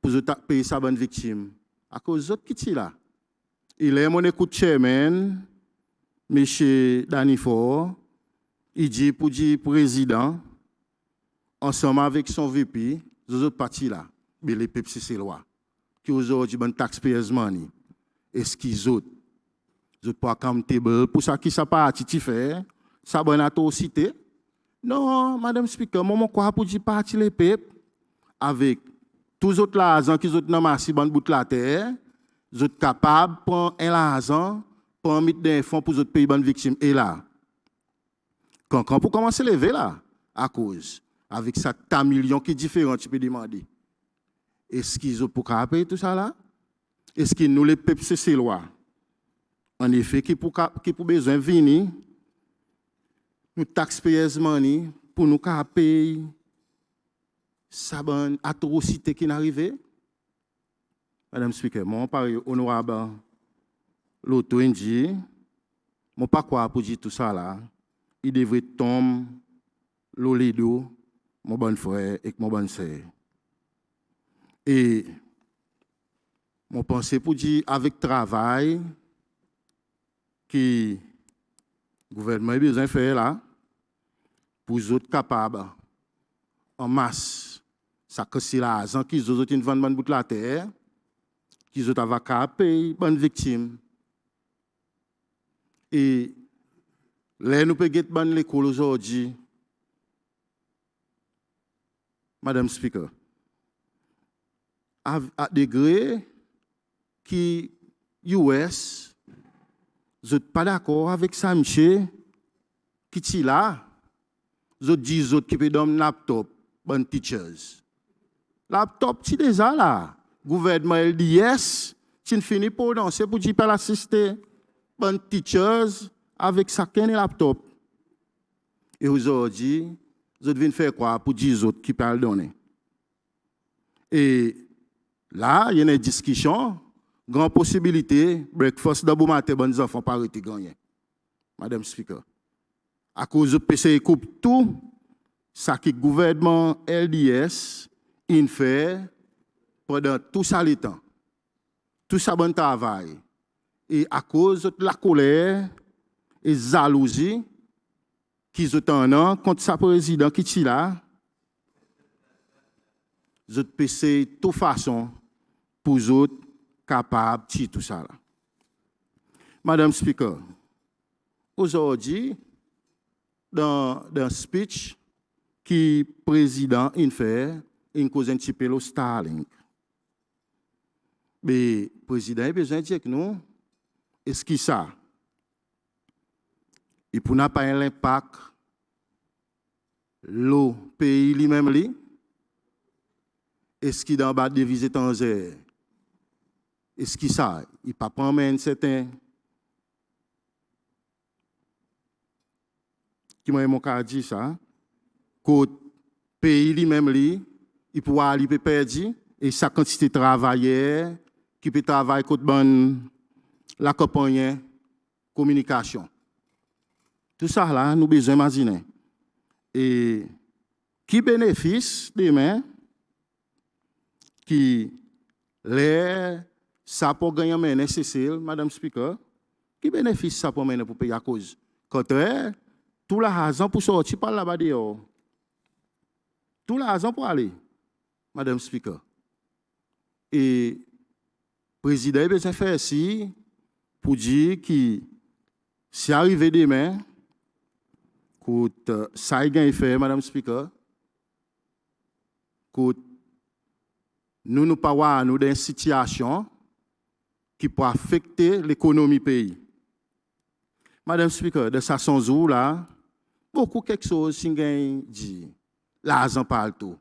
pour payer sa bonne victime. À cause de qui est là. Il est mon écoute chairman, M. Danifor, il dit pour dire président, ensemble avec son VP, les autres partis là, mais les peuples c'est loi, qui aujourd'hui ont taxpayers money. Est-ce qu'ils ont? Ils pas accountable pour ça qui ça parti tu fais, ça bonne atrocité. Non, Madame Speaker, moi quoi pour dire parti les peuples avec tous les autres l'argent qu'ils ont dans massif dans bout de la terre, ils sont capables de prendre l'argent pour mettre des fonds pour les autres pays bonnes victimes. Et là, quand pour commencer à lever là, à cause, avec ça, tas millions qui sont différents, tu peux demander. Est-ce qu'ils ont pour payer tout ça là? Est-ce que nous, les peuples, c'est ces lois? En effet, qui pour besoin de venir, nous taxpayers money pour nous payer sa bonne atrocité qui est arrivée. Madame Speaker, moi, pareil, honorable, l'auto indien, moi, pas quoi pour dire tout ça là. Il devrait tomber l'olido, mon bon frère et mon bonne sœur. Et mon pensée pour dire avec travail que le gouvernement a besoin de faire là, pour les autres capables, en masse, ça c'est l'argent qu'ils ont une vente bout de la terre, qu'ils ont à payer bonne victime. Et là, nous pouvons get l'école aujourd'hui, Madame Speaker, à degré qui US, vous n'êtes pas d'accord avec ça, monsieur, qui est là, vous dites qui peut donner un laptop, bon teachers. Laptop, c'est déjà là. Gouvernement LDS, tu finis pour danser pour dire l'assister, bon teachers, avec ça, qu'un laptop. Et aujourd'hui, vous devez faire quoi pour dire autres qui peuvent le donner. Et là, il y a une discussion, grande possibilité, breakfast d'abord matin, bonnes enfants, pas arrêter gagner. Madame Speaker. À cause de PC coupe tout, ça que le gouvernement LDS il fait pendant tout ça le temps. Tout ça bon travail. Et à cause de la colère et jalousie, qui sont en an contre sa président qui est là, ils ont passé de toute façon pour les autres capables de tout ça. Là. Madame Speaker, aujourd'hui, dans un speech qui le président a fait, il cause un petit peu le Starlink. Mais le président a besoin de dire que nous, est-ce qu'il ça? Et pour n'a pas un impact, le pays lui-même, est-ce qu'il dans bas de devise étrangère? Est-ce qu'il ça? Il ne peut pas prendre certains. Qui m'a dit ça? Que le pays lui-même, il peut aller perdre et sa quantité de travailleurs qui peut travailler contre la compagnie communication. Tout ça là, nous besoin d'imaginer. Et qui bénéficie demain, qui l'air, ça pour gagner un Cécile, Madame Speaker, qui bénéficie ça pour mener pour payer à cause. Contraire, tout la raison pour sortir par là-bas dehors. Tout la raison pour aller, Madame Speaker. Et le président a besoin de faire ici pour dire que si arrivé demain, que ça a été fait, Madame Speaker, que nous ne pouvons pas nous dans une situation qui peut affecter l'économie du pays. Madame Speaker, de sa son jour là, beaucoup quelque chose qui dit. L'argent parle tout.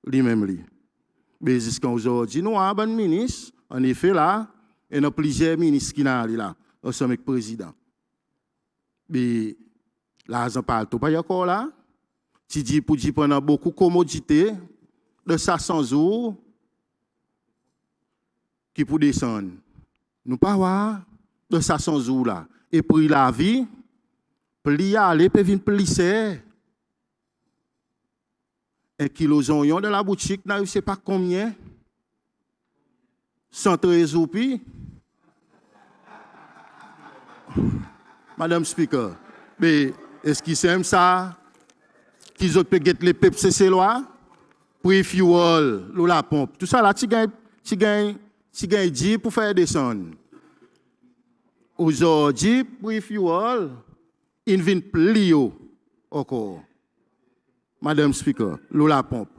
Lui-même, lui. Mais jusqu'aujourd'hui, nous avons un ministre, en effet, là, et nous avons plusieurs ministres qui sont là, ensemble avec le président. Mais l'argent parle tout. Pas encore là. Tu dis pour dire pendant beaucoup de commodités, de ça sans jour, qui pour descendre. Nous pas voir de ça sans jour là. Et pour la vie, pour y aller, peut venir plus cher. Un kilo d'oignon de la boutique, je ne sais pas combien. 113 roupies. Madame Speaker, mais est-ce qu'ils aiment ça? Qu'ils ont pu get les PPCC loi? Pre-fuel, la pompe. Tout ça là, tu gagnes 10 pour faire descendre. Aujourd'hui, pre-fuel, il vient plus haut encore. Madame Speaker, la pompe.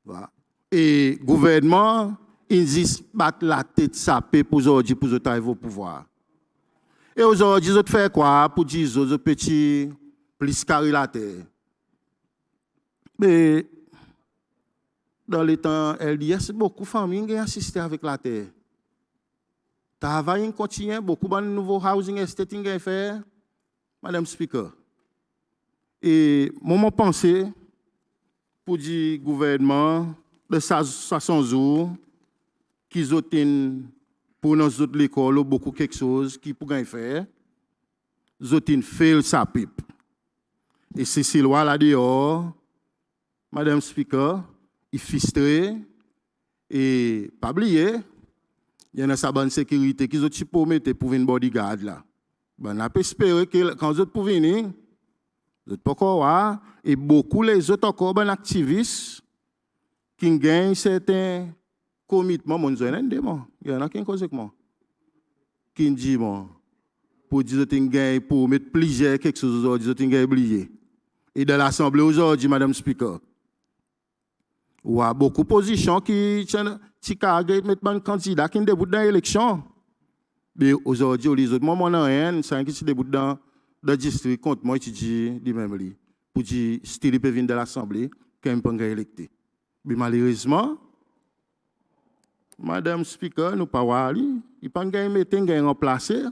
Voilà. Et le gouvernement, il dit battre la tête sapée pour aujourd'hui, pour arriver au pouvoir. Et aujourd'hui, ils ont fait quoi pour dire aux petits plus carré la terre? Mais dans les temps LDS, beaucoup de familles ont assisté avec la terre. Travail continue, beaucoup de nouveaux housing estates ont fait. Madame Speaker. Et mon pensée pour dire au gouvernement de 60 jours qu'ils ont pour nos autres écoles beaucoup quelque chose qui pourraient faire. Ils ont fait sa pipe. Et c'est ces lois là dehors, Madame Speaker, il fistré et pas oublier, il y a une bonne sécurité qu'ils ont mettre pour venir bodyguard là. Ben, on peut espérer que quand ils ont pour venir, ils ont et beaucoup les autres encore ben activistes qui gagnent certains commitments, il y en a qui ont causé avec moi. Qui dit bon, pour dire qu'ils gagnent pour mettre plusieurs quelque chose aujourd'hui, ils ont gagné oublié. Et dans l'Assemblée aujourd'hui, Madame Speaker, il y a beaucoup de positions qui mettent un candidat qui débute dans l'élection. Mais aujourd'hui, les autres moments, c'est qui débute dans le district contre moi, qui dit lui-même, pour dire qu'il peut venir de l'Assemblée, qu'il peut être électé. Mais malheureusement, Madame Speaker, nous ne pouvons pas aller. Il ne peut pas mettre remplacer.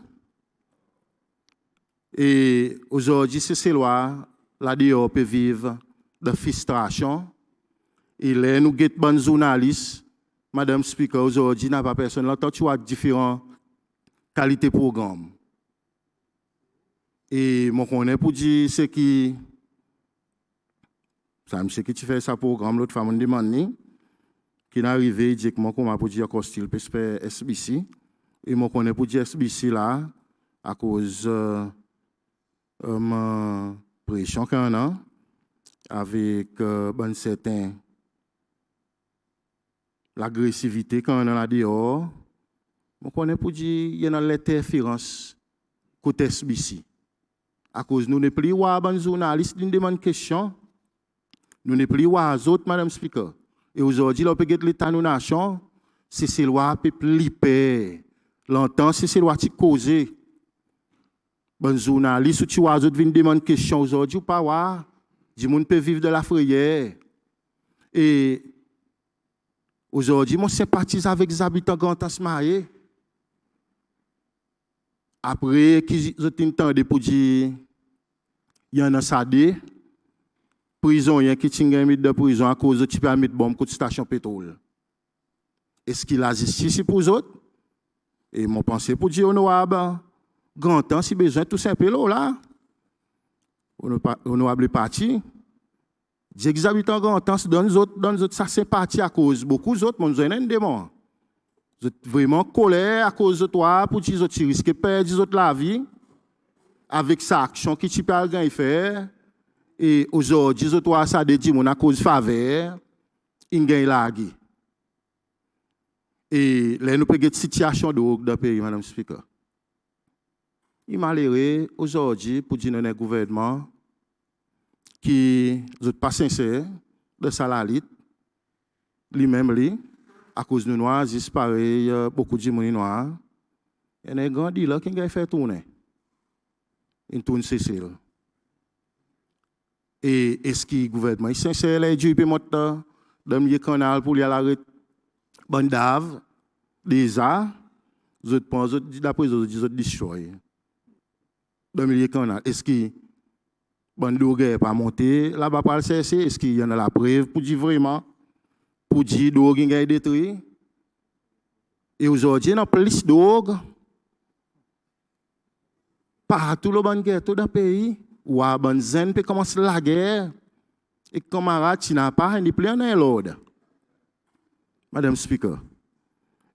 Et aujourd'hui, ces lois, la DO peut vivre de frustration. Et là, nous avons des journalistes. Madame Speaker, aujourd'hui, n'a pas personne. Là, tu as différentes qualités de programme. Et moi, on est pour dire ce qui. Ça me sait que tu fais ça programme, l'autre femme me demande, qui est arrivé, il dit que moi, on m'a pour dire qu'on style SBC. Et moi, on est pour dire SBC là, à cause pression qu'on a avec ben certain l'agressivité qu'on a là dehors. On connaît pour dire qu'il y a l'interférence côté SBC. À cause nous ne plus voir ben journaliste d'une demande question, nous ne plus voir les autres madame speaker. Et aujourd'hui là on peut get l'état nous nation, c'est loi peut pliper. Longtemps c'est loi qui causer. Ben journaliste ou tu vois autres viennent demander question aujourd'hui ou pas voir. Du monde peut vivre de la frayeur. Et aujourd'hui, moi sympathise avec les habitants de Gantas-Maé. Après, qu'ils ont entendu pour dire il y en a sadé, prisonnier qui tient mis de prison à cause de type à mettre bombe contre station pétrole. Est-ce qu'il a justice pour eux autres? Et mon pensée pour dire honorable, grand temps si besoin tout simplement là. Honorable parti. Les habitants grand temps dans les autres sa sympathie à cause beaucoup d'autres mon zonen démon. Vraiment colère à cause de toi pour dire que tu risques de perdre la vie avec sa action qui tu peux gagner faire et aujourd'hui toi ça dit mon à cause faveur il gagne la guerre. Et là nous prenons une situation dans le pays madame speaker. Il m'a malheureux aujourd'hui pour dire un gouvernement qui n'est pas sincère de salarit lui-même à cause de noirs disparaît beaucoup de gens noirs. Il y a un grand dealer qui a fait tourner. Il tourne Cécile. Et est-ce que le gouvernement est sincère? Il dit qu'il peut monter dans le canal pour aller à la bandave, déjà, d'après eux, ils ont destroy. Dans le canal. Est-ce que Bandou n'est pas monté là-bas par le CSC? Est-ce qu'il y en a la preuve pour dire vraiment? Pour dire que l'eau est détruit? Et aujourd'hui, il y a plus d'eau partout le ghetto dans le pays. Ou à Banzen peut commencer la guerre. Et camarades, tu n'as pas ni plus en l'ordre. Madame Speaker.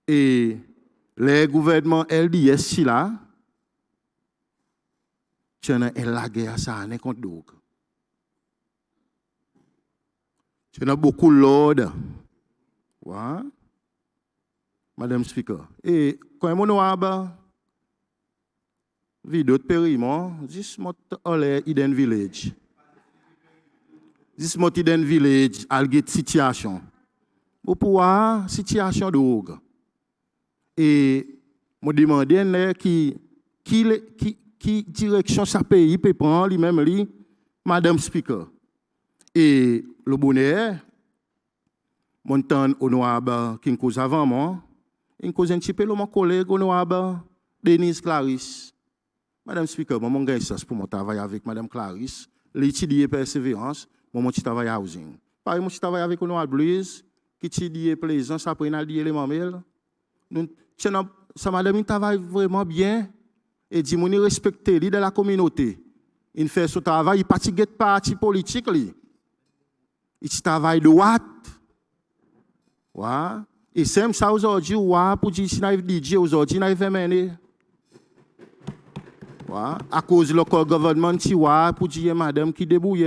Et les gouvernements LDS là, tu as la guerre ça n'est contre l'eau. Tu as beaucoup l'ordre. Ouais. Madame Speaker. Et quand on a vidéo de périmon, this mot ole Eden Village. This mot Eden Village, alget situation. Pour pouvoir situation de drogue. Et me demander qui direction ça pays peut prendre lui-même lui, Madame Speaker. Et le bonheur, mon temps honorable qui cause avant moi, il cause un petit peu mon collègue honorable Denise Clarisse. Madame Speaker, mon gagne ça pour mon travail avec Madame Clarisse, l'étudier persévérance, mon travail à housing. Pareil, mon travail avec honorable Blaise, qui étudie plaisance après n'a dit les mamelles. Ça madame il travaille vraiment bien et dit mon respecter lui de la communauté. Il fait ce travail, il parti de parti politique li. Il travaille droit. Ouais. Et c'est ça aujourd'hui, pour dire si nous DJ aujourd'hui, nous avons mené. À cause du local government, pour dire madame qui débrouille.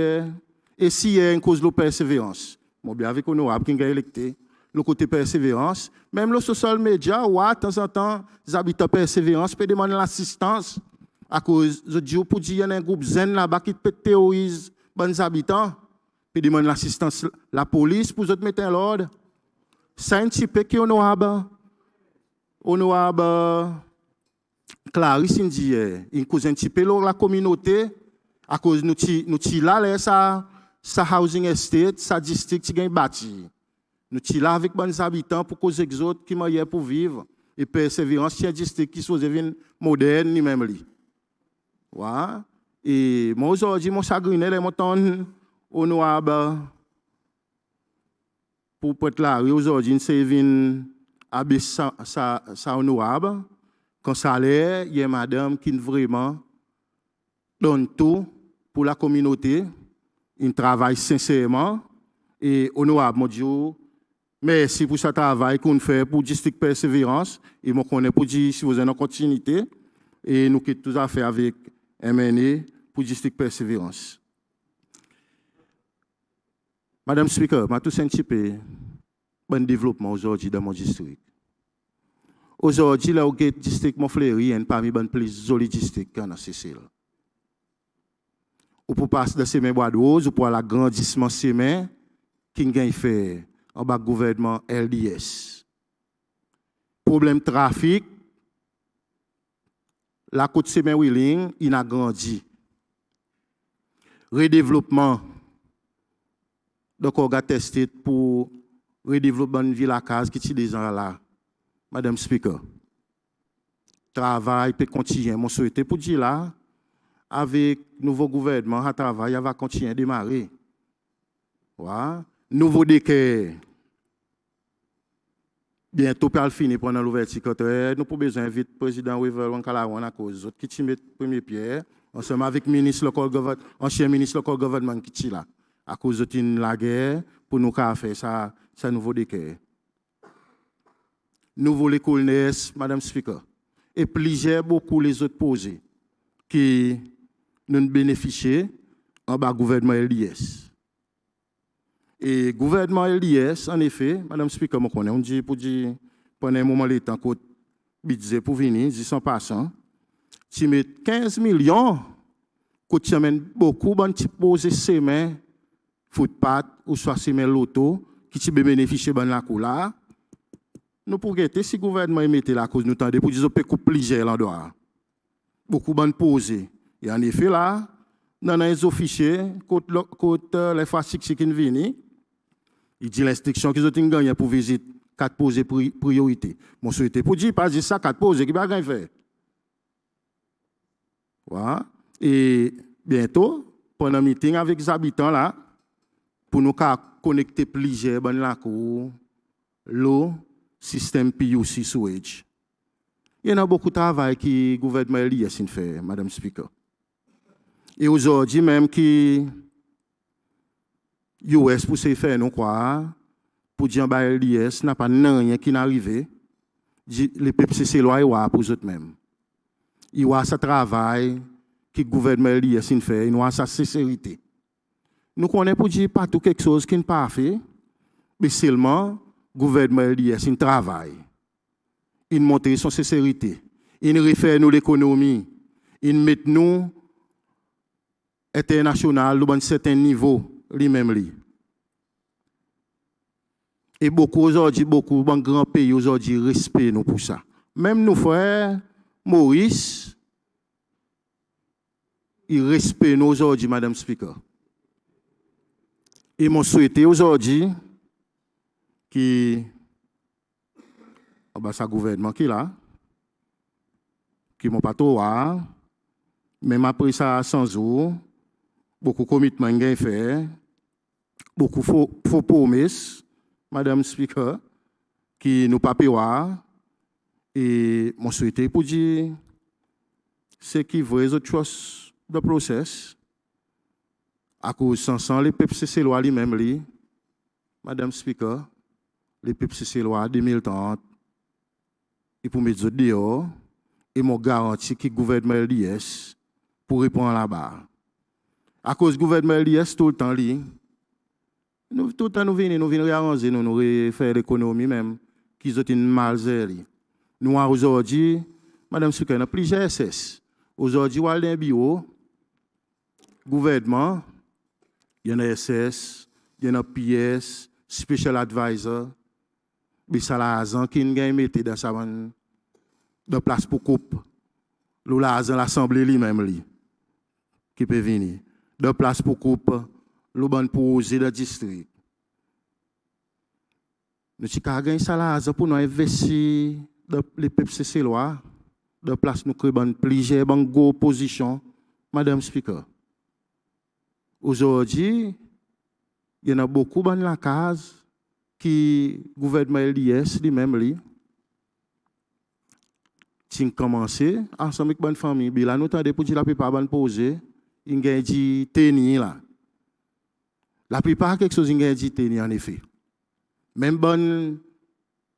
Et si il y a une cause de persévérance, bon, bien avec honorable qui a électé, le côté persévérance, même le social media, de temps en temps, les habitants persévérance peuvent demander l'assistance. À cause de Dieu, pour dire qu'il y a un groupe zen là-bas qui peut terroriser les habitants, peuvent demander l'assistance la police pour mettre en l'ordre. C'est un petit peu qui est honorable Clarisse dit, il cause un petit peu la communauté, à cause nous là, sa housing estate, sa district qui gagne bâti. Nous sommes là avec les habitants pour causer les autres qui sont pour vivre. Et persévérance, c'est un district qui sont moderne, ni même lui. Ouais. Et moi aujourd'hui, mon chagrin, est mon temps honorable. Pour être là, aujourd'hui, c'est venu à sa honorable. Quand ça allait, il y a madame qui vraiment donne tout pour la communauté. Il travaille sincèrement. Et honorable, mon Dieu, merci pour ce travail qu'on fait pour District Persévérance. Et moi, connais pour dire si vous êtes en continuité. Et nous quittons tout à fait avec MNE pour pour le district Persévérance. Madame Speaker, je suis anticipé bon développement aujourd'hui dans mon district. Aujourd'hui, là, au district Montfleury, il y a parmi les plus jolis districts qu'on a cessé. Ou pour passer de Semen Bois de Rose, ou pour l'agrandissement Semen, qui a fait en bas gouvernement LDS. Problème trafic, la côte Semen Wheeling, il a grandi. Redéveloppement, donc on a testé pour redéveloppement de ville à case qui est des gens là. Madame Speaker, travail peut continuer. Mon souhait pour dire là, avec le nouveau gouvernement, le travail va continuer à démarrer. Voilà. Nouveau décret. Bientôt, pour finir pendant l'ouverture, nous avons besoin d'inviter le président Weaver Wankalawan à cause d'autres qui met première pierre, ensemble avec le ministre local government, ancien ministre local government qui est là, à cause de la guerre, pour nous faire ça nouveau décret. Nouveau l'école NES, Madame Speaker, et plusieurs beaucoup les autres posés qui nous bénéficient en bas gouvernement LDS. Et gouvernement LDS, en effet, Madame Speaker, on dit pour dire pendant un moment le temps que budget pour venir, 10 passants, tu mets 15 millions, que tu amènes beaucoup de petits posés semaines, footpath ou soit semaines loto, qui tu bénéficier de la couleur. Nous pourrions guetter si le gouvernement mettait la cause nous tendait pour dire que plusieurs l'endroit. Beaucoup de posés. Et en effet, là, dans les officiers, quand les fasciques qui viennent, il dit l'instruction qu'ils ont gagné pour visiter 4 posés priorité. Mon souhait pour dire, pas dire ça, 4 posés, qui va rien faire. Voilà. Et bientôt, pendant un meeting avec les habitants là, pour nous connecter plusieurs dans la cour, l'eau, système PUC sewage. Il y a beaucoup de travail que le gouvernement LDS fait, Madame Speaker. Et aujourd'hui, même que US pour se faire, nous croire, pour dire que LDS n'a pas rien qui n'arrive, les PPCC lois pour eux mêmes. Il y a ce travail que le gouvernement LDS fait, il y a sa sincérité. Nous connaissons pour dire pas tout quelque chose qui n'est pas fait, mais seulement le gouvernement LDS, il travaille. Il montre son sincérité. Il réfère nous l'économie. Il met nous international à un certain niveau, lui-même. Et beaucoup aujourd'hui, beaucoup de grands pays aujourd'hui respectent nous pour ça. Même nos frères, Maurice, il respecte nous aujourd'hui, Madame Speaker. Et mon souhaité aujourd'hui, qui ce gouvernement qui est là, qui m'a pas trop même après ça 100 jours, beaucoup de commitments ont fait, beaucoup de faux promesses, Madame Speaker, qui nous pas payé. Et mon souhaité pour dire, c'est qui veut les autres choses de process, à cause sans les PPCC loi lui-même, Madame Speaker, les PPCC loi 2030, et pour mettre dehors, et mon garantie que le gouvernement LDS pour répondre là-bas. À cause du gouvernement LDS, tout le temps, tout le temps, nous venons réarranger, nous faire l'économie même, qui ont une malzérie. Nous, aujourd'hui, Madame Speaker, nous avons plusieurs SS. Aujourd'hui, on a un bureau, gouvernement, il y en a SS, il y en a PS, Special Advisor, mais ça l'argent qui nous mettait dans sa de place pour coupe. L'argent l'assemblée lui-même qui peut venir. De place pour coupe, le pour oser le district. Nous avons gagné ça l'argent pour nous investir dans les PPCC lois, de place nous créer plusieurs bonnes positions, Madame Speaker. Aujourd'hui, il y en a beaucoup dans la case qui le gouvernement LDS lui-même a commencé ensemble avec une famille. Là, nous avons pour dire la plupart de poser, il y a dit tenir là. La plupart quelque chose il y a dit tenir en effet. Même bonne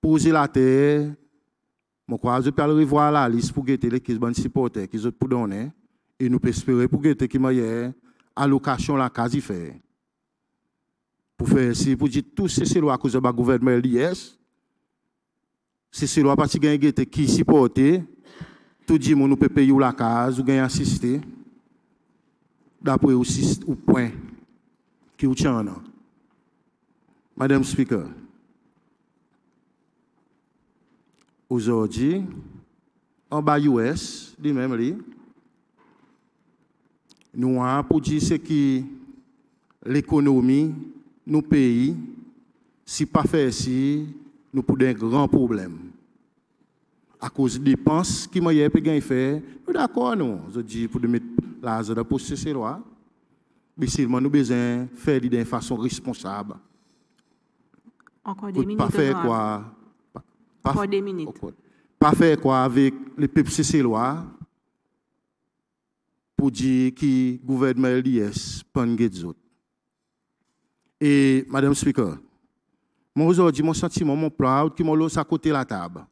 poser la terre, je peux revoir la liste pour guetter les bonnes supporters qui ont pour donner Et nous espérons pour que qui meilleure allocation la case fait. Pour faire si pour dire tout ces lois à cause de la gouvernement l'IS, ces lois parce que qui supporter tout dit nous peut payer la case ou gagne assister d'après au point qui ou tient. Madame Speaker, aujourd'hui, en bas US, lui-même, nous avons pour dire ce qui l'économie, nos pays, si pas fait ici, nous avons un grand problème. À cause des dépenses qui m'ont fait, nous d'accord, nous, je dis pour mettre l'argent pour ces lois, mais seulement nous avons besoin de faire de façon responsable. Encore des minutes. Pas faire quoi? Encore des minutes. Pas faire quoi avec les peuples lois pour dire que le gouvernement l'IS pas de autres. Et Madame Speaker, moi aujourd'hui mon sentiment, mon proud qui m'a laissé à côté de la table.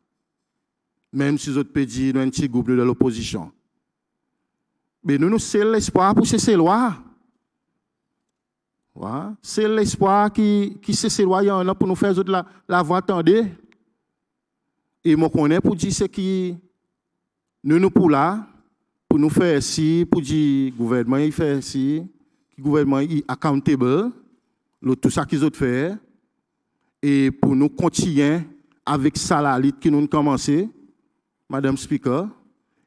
Même si les autres pays dans un petit groupe de l'opposition. Mais nous c'est l'espoir pour ces lois. Ouais. C'est l'espoir qui ces lois pour nous faire la voix entendre. Et moi connais pour dire ce qui nous pour là pour nous faire ci pour dire gouvernement il fait ci, gouvernement il accountable, tout ça qu'ils ont fait et pour nous continuer avec ça la lutte qui nous commencé, Madame Speaker,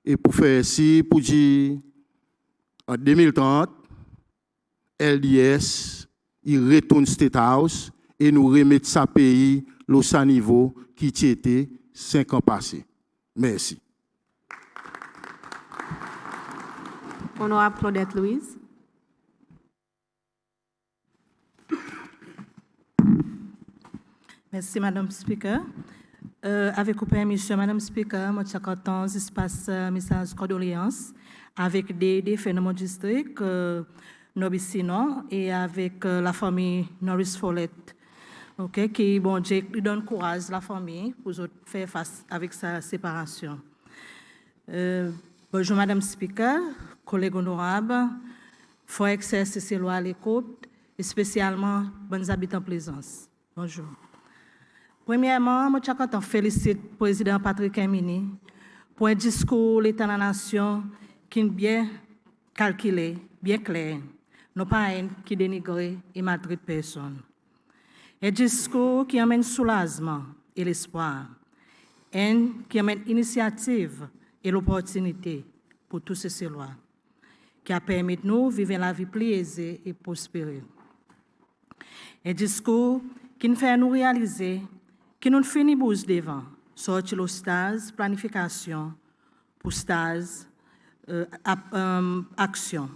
et pour faire ci pour dire en 2030 LDS il retourne State House et nous remettre sa pays au niveau qui était 5 ans passés. Merci. Honorable Claudette Louise. Merci, Madame Speaker. Avec votre permission, Madame Speaker, moi, chaque temps, espace message condoléances avec des phénomènes district, Nobissino, et avec la famille Norris Follett. Okay, qui, bon Dieu, lui donne courage la famille pour faire face avec sa séparation. Bonjour Madame Speaker, collègues honorables, faut exercer ces lois à l'écoute, et spécialement bonnes habitants Plaisance. Bonjour. Premièrement, je félicite le président Patrick Hermini pour un discours l'État de la Nation qui est bien calculé, bien clair, non pas un qui dénigre et maltraite personne. Un discours qui amène soulagement et l'espoir, un qui amène initiative et l'opportunité pour tous ces lois, qui a permis de nous vivre la vie plus aisée et prospérer. Un discours qui nous fait nous réaliser que nous finissons bouche devant, sortir le stage planification pour stage action.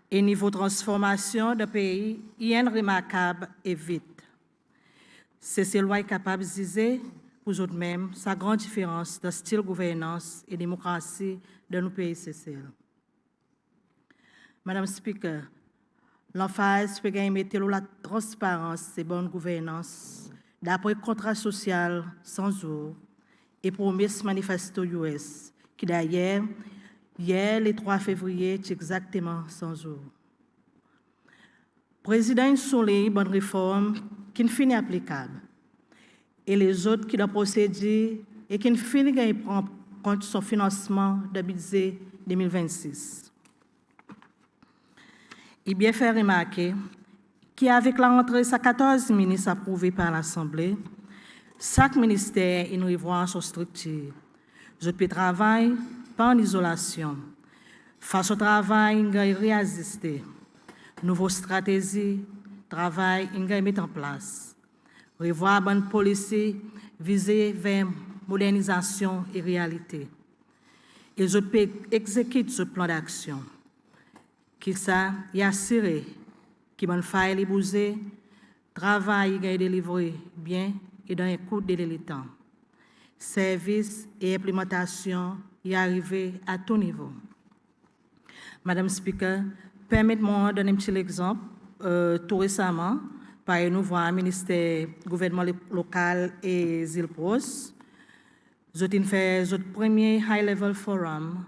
Et niveau transformation de pays, il y a une remarquable et vite. C'est ce loi capable de dire pour eux-mêmes sa grande différence de style gouvernance et démocratie de nos pays CCL. Madame Speaker, l'emphase peut mettre la transparence et bonne gouvernance d'après le contrat social 100 jours et promesse manifesto US, qui d'ailleurs, hier, le 3 février, est exactement 100 jours. Président souligne bonne réforme qui ne finit applicable. Et les autres qui ont procédé et qui ne finit pas prendre compte son financement de budget 2026. Il bien fait remarquer qu'avec la rentrée de 14 ministres approuvés par l'Assemblée, chaque ministère a une revoir son structure. Je peux travailler pas en isolation. Face au travail, il y a réassister. Nouvelle stratégie, travail, il y a mettre en place. Revoir bonne policy visée vers modernisation et réalité. Et je peux exécuter ce plan d'action. Qui ça, y assurer qui bonne faille les bouger, travail y délivré bien et dans un coût de temps. Service et implémentation y arriver à tout niveau. Madame Speaker, permettez-moi de donner un petit exemple. Tout récemment, par un nouveau ministère gouvernement local et Zilpros, j'ai fait notre premier high-level forum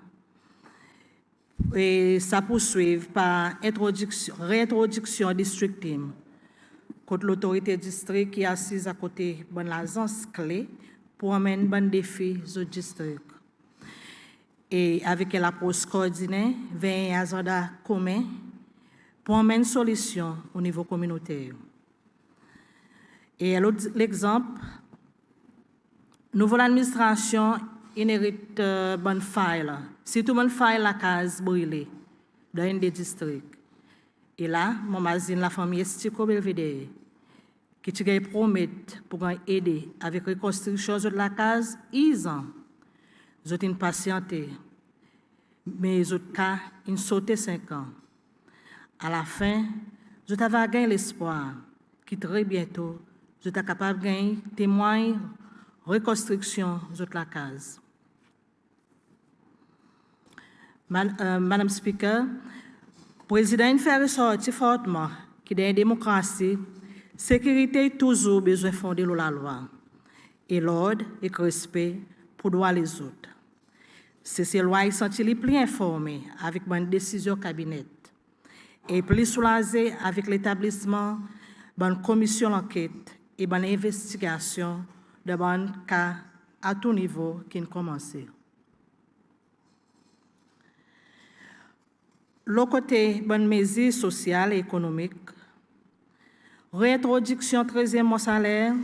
Et ça poursuit par réintroduction district team. Contre l'autorité district qui est assise à côté de l'agence clé pour amener bon défi au district. Et avec l'approche coordonnée vers un agenda commun pour amener une solution au niveau communautaire. Et l'exemple, nouvelle administration inhérite bonne file. Si tout le monde file la case brûlée dans un des districts. Et là, mon magazine la famille Estico Belvedere, qui te promet pour aider avec la reconstruction de la case, ils ont une patienté, mais les autres cas, ils sauté 5 ans. À la fin, je t'avais gagné l'espoir que très bientôt, je t'ai capable de gagner témoin reconstruction de la case. Madame Speaker, le président fait ressortir fortement que dans la démocratie, la sécurité est toujours besoin de fonder la loi et l'ordre et le respect pour droit les autres. C'est ces lois qui sont les plus informées avec une décision cabinet et plus soulagées avec l'établissement d'une commission d'enquête et d'une investigation de bon cas à tout niveau qui ont commencé. Le côté bonne mesure sociale et économique, réintroduction 13e mois salaire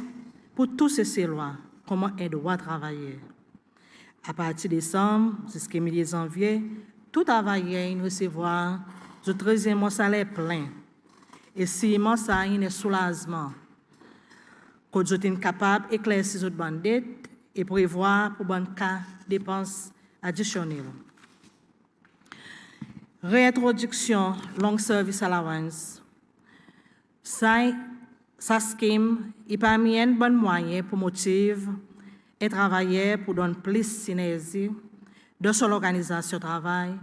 pour tous ces lois, comment un droit travailler. À partir de décembre jusqu'à mi-janvier, tout travailleur recevoir le 13e mois salaire plein. Et si ça a un soulagement, que vous êtes capable d'éclaircir votre bandette et prévoir pour bon cas dépenses additionnelles. Réintroduction long service allowance. Ça scheme est parmi un bon moyen pour motiver et travailler pour donner plus de synergie dans son organisation de travail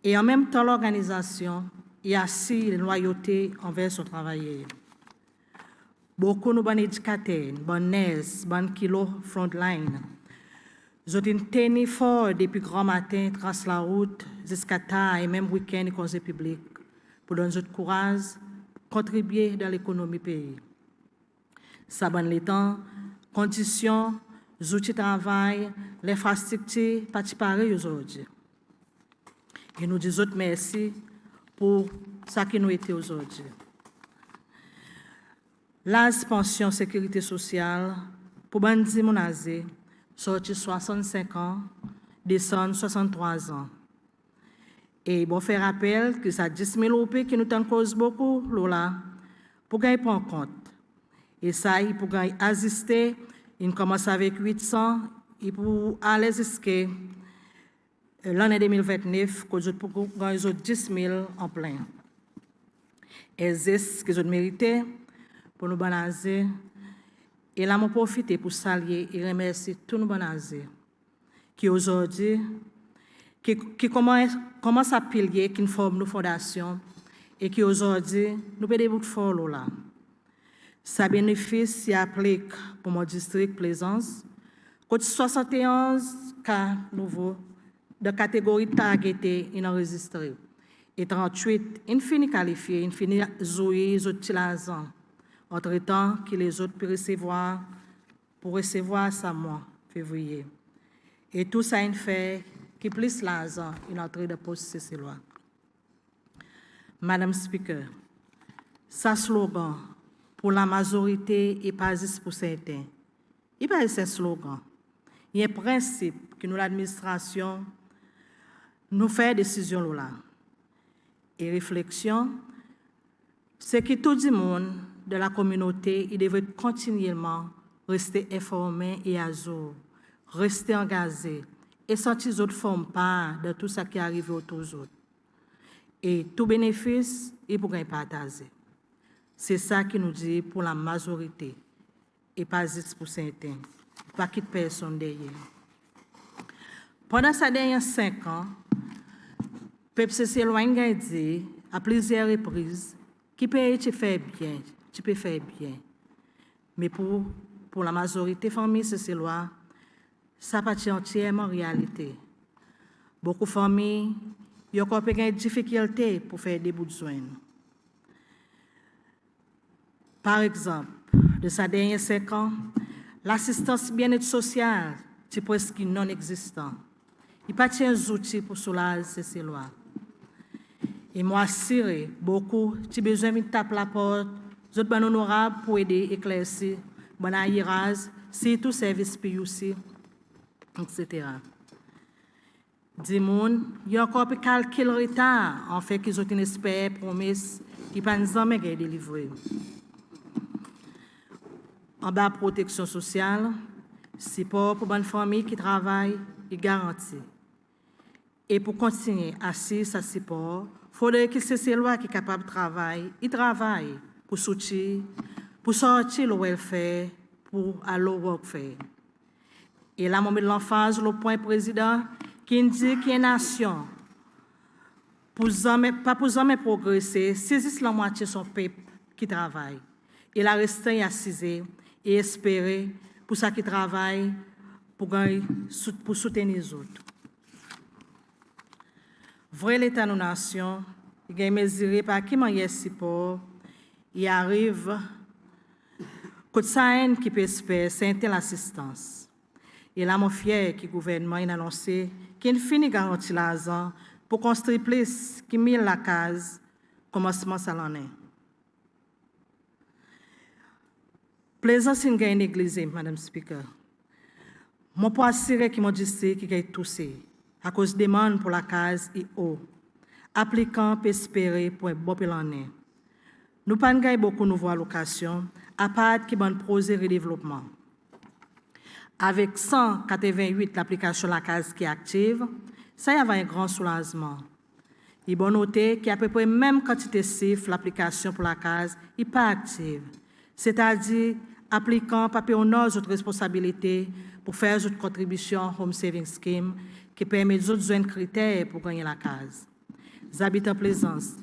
et en même temps l'organisation y assure une loyauté envers son travailleur. Beaucoup de bons éducateurs, bons nurses, bons kilos frontline. J'ai une tenue fort depuis grand matin, trace la route, jusqu'à tard et même week-end et conseil public, pour donner notre courage, contribuer dans l'économie pays. Ça bonne les temps, conditions, outils de travail, l'infrastructure, pas pareil aujourd'hui. Et nous disons merci pour ça qui nous était aujourd'hui. L'âge pension sécurité sociale pour Bandi Monazé, sorti 65 ans, descend 63 ans. Et bon, faire rappel que ça 10 000 OP qui nous t'en cause beaucoup, là, pour gagner prendre compte. Et ça, pour gagner assister, il commence avec 800, et pour aller jusqu'à l'année 2029, que pour gagner 10 000 en plein. Et c'est ce que je méritais pour nous banaser. Et là, je profite pour saluer et remercier tous nos banaser qui aujourd'hui qui commence à pilier, qui forment nos fondations et qui aujourd'hui nous paient des bouts de follow là. Ça bénéfice s'y applique pour mon district Plaisance. Côté 71 cas nouveaux de catégorie targetée et enregistrée. Et 38 infini qualifiés, infini joués, les autres tilazans. Entre-temps, que les autres peuvent recevoir ça mois, février. Et tout ça, il fait qui plus l'argent, une entrée de poste, c'est loi. Madame Speaker, ça slogan pour la majorité et pas juste pour certains. Il n'y a pas ce slogan. Il y a un principe que nous, l'administration, nous fait décision là. Et réflexion, c'est que tout le monde de la communauté, il devrait continuellement rester informé et à jour, rester engagé et sentir les autres forment part de tout ce qui arrive autour des autres. Et tout bénéfice, il pourrait partager. C'est ça qui nous dit pour la majorité et pas juste pour certains, pas quitte personne derrière. Pendant ces derniers 5 ans, PEPCC loin dit à plusieurs reprises qui peut te faire bien, tu peux faire bien. Mais pour la majorité famille, c'est loi, ça pas entièrement réalité. Beaucoup de familles ont encore des difficultés pour faire des besoins. Par exemple, de ces derniers 5 ans, l'assistance bien-être sociale est presque non existante. Il n'y a pas d'outils pour soulager ces lois. Et moi, assuré, beaucoup ont besoin de taper la porte, des autres honorables pour aider à éclaircir, bon aérage, c'est tout service PUC, etc. Des gens, il y a encore un calcul retard en fait qu'ils ont une espère promesse qui ne sont jamais délivrée. En bas protection sociale, support pour une famille qui travaille est garanti. Et pour continuer à ce support, il faudrait que ces lois qui sont capables de travailler, ils travaillent pour soutenir, pour sortir le welfare, pour aller au workfare. Et là, je mets l'emphase le point président qui dit qu'il y a une nation, pas pour jamais progresser, saisissent la moitié de son peuple qui travaille. Et la rester assisé et espérer pour ça qui travaille pour soutenir les autres. Vrai l'État de la nation, il a mesuré par qui manière support, il arrive que ça qui peut espérer, c'est l'assistance. Et là, mon fier que le gouvernement a annoncé qu'il finit garantir l'argent pour construire plus que 1000 la case, commencement à l'année. Plaisant si nous avons négligé, Madame Speaker. Mon pas assuré qui m'a dit qu'il a toussé à cause de demande pour la case et eau. Applicant peut espérer pour un bon l'année. Nous n'avons pas beaucoup de nouvelles allocations, à part qui ont projet de développement. Avec 188 l'application de la case qui est active, ça y a un grand soulagement. Il faut noter qu'il y a à peu près la même quantité de chiffres l'application pour la case n'est pas active. C'est-à-dire, applicant pas payer notre responsabilité pour faire une contribution Home Saving Scheme qui permet d'autres jeunes critères pour gagner la case. Les habitants de Plaisance,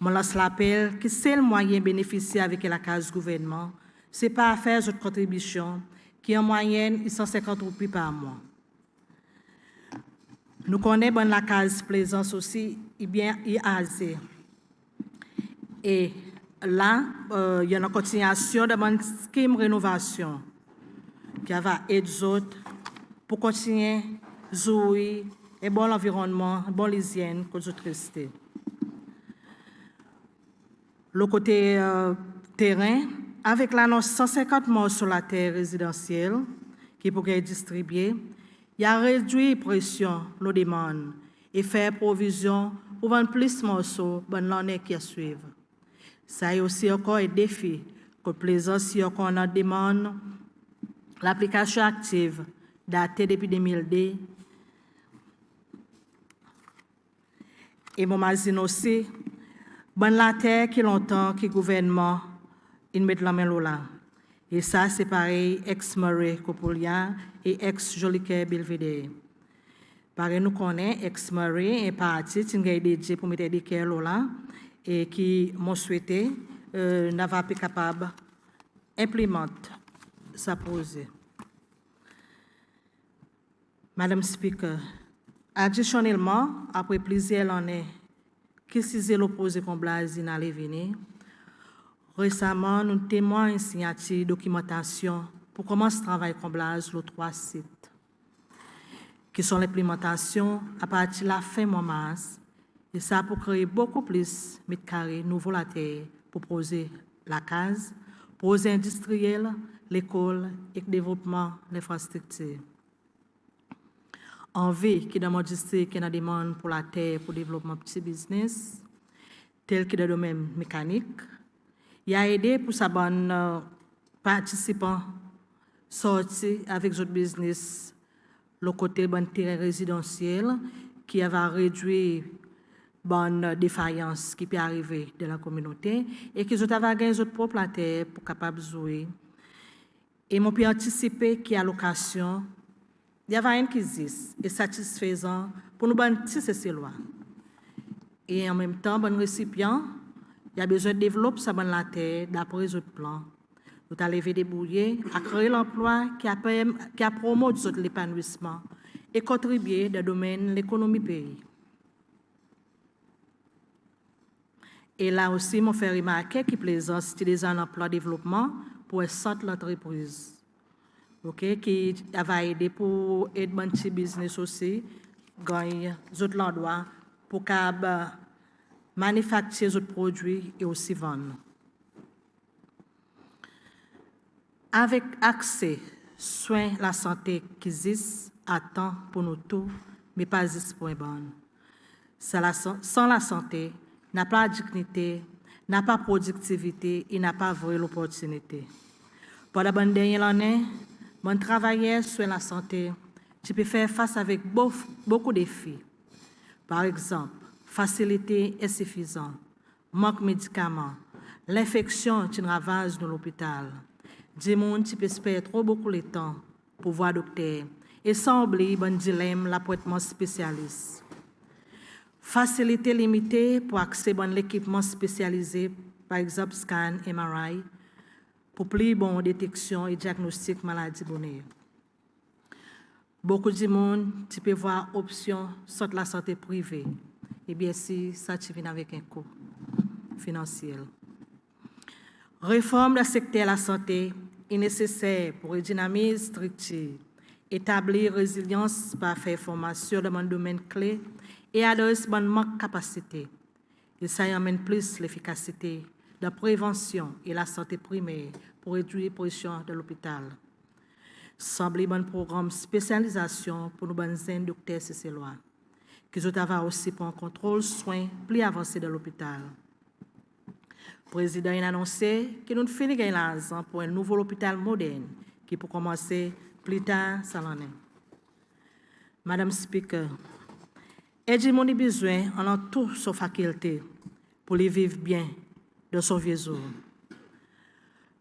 je lance l'appel que c'est le moyen de bénéficier avec la case du gouvernement, ce n'est pas à faire une contribution qui en moyenne est 150 roupies par mois. Nous connaissons la case Plaisance aussi, et bien IAZ. Et là, il y a une continuation de mon scheme rénovation qui va aider les autres pour continuer à jouer un bon environnement, une bonne hygiène que les autres restent. Le côté terrain, avec l'annonce 150 morts sur la terre résidentielle qui pourrait être distribuée, il a réduit la pression, nos demandes et faire provision pour vendre plus de morceaux dans l'année qui suit. Ça est aussi encore un défi que Plaisance si on a demande l'application active datée depuis 2002. Et mon mazine aussi, bon la terre qui longtemps que le gouvernement il met la main là. Et ça c'est pareil ex-Murray Copolia et ex-Jolicoeur Belvedere. Pareil nous connaît ex-Murray et parti qui est dédié pour mettre des cœurs là et qui m'ont souhaité n'a pas été capable d'implémenter sa projet. Madame Speaker, additionnellement, après plusieurs années qui s'est l'opposé contre Blaise dans les venir, récemment, nous témoignons une signature de documentation pour commencer à travailler contre Blaise les 3 sites, qui sont l'implémentation à partir de la fin mois mars, et ça pour créer beaucoup plus de mètres carrés nouveaux la terre pour poser la case, projet industriel, l'école et le développement de l'infrastructure. En vie qui dans mon district qui a demande pour la terre pour le développement de petits business, tel que dans le domaine mécanique, il a aidé pour sa bonne participants sortir avec d'autres business, le côté bon terrain résidentiel qui avait réduit bonne défaillance qui peut arriver de la communauté et qui ont gagné d'autres propres terre pour capable de jouer. Et mon pu anticiper qu'il y a location. Il y a rien qui existe et satisfaisant pour nous bâtir ces lois. Et en même temps, bon récipient, il y a besoin de développer sa bonne la terre d'après les autres plans. Nous avons levé des bouillets, à créer l'emploi qui a promu l'épanouissement et contribuer dans le domaine de l'économie pays. Et là aussi, je fais remarquer qu'il plaisance utiliser un emploi développement pour sortir l'entreprise. OK, qui va aider pour aider mon petit business aussi, gagner d'autres endroits pour manufacturer d'autres produits et aussi vendre. Avec accès, soins, la santé qui existe à temps pour nous tous, mais pas juste pour les bonnes. Sans la santé, n'a pas de dignité, n'a pas de productivité et n'a pas vraie l'opportunité. Pour la bonne dernière année, mon travailleur sur la santé, tu peux faire face avec beaucoup de défis. Par exemple, facilité insuffisante, manque de médicaments, l'infection qui ravage dans l'hôpital. Des gens qui peuvent perdre trop beaucoup de temps pour voir docteur et sans oublier bon dilemme l'appointement spécialiste. Facilité limitée pour accéder à l'équipement spécialisé, par exemple scan, MRI, pour plus bonne détection et diagnostic maladie bonheur. Beaucoup de monde qui peut voir option sur la santé privée. Et bien si ça tu vient avec un coût financier. Réforme du secteur de la santé est nécessaire pour dynamiser structure, établir résilience par faire formation dans un domaine clé et adresser un manque de capacité. Et ça amène plus l'efficacité de la prévention et la santé primaire pour réduire la pression de l'hôpital. Semble un programme de spécialisation pour nos bonnes docteurs CCLOA, qui ont aussi pour un contrôle soins plus avancé de l'hôpital. Le président a annoncé que nous finissons gagner l'argent pour un nouveau hôpital moderne qui peut commencer plus tard cette année. Madame Speaker, aidez-moi les besoins en toute sa faculté pour les vivre bien dans son vieux jour.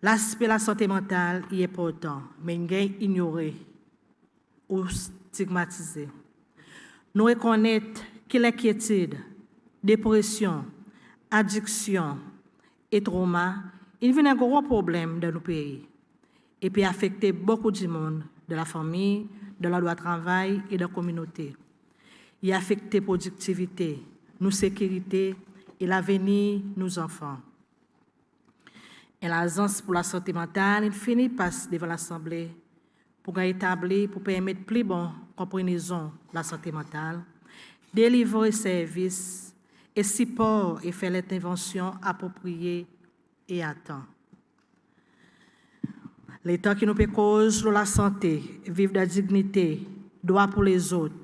L'aspect de la santé mentale est important, mais il est ignoré ou stigmatisé. Nous reconnaissons que l'inquiétude, dépression, addiction et trauma, il vient un gros problème dans nos pays et peut affecter beaucoup de monde, de la famille, de l'endroit de travail et de la communauté. Il affecte la productivité, nos sécurités et l'avenir de nos enfants. Et l'Agence pour la santé mentale, il finit par devant l'Assemblée pour établir, pour permettre plus bonne compréhension de la santé mentale, délivrer services et support et faire l'intervention appropriée et à temps. L'État qui nous peut cause la santé, vivre de la dignité, droit pour les autres.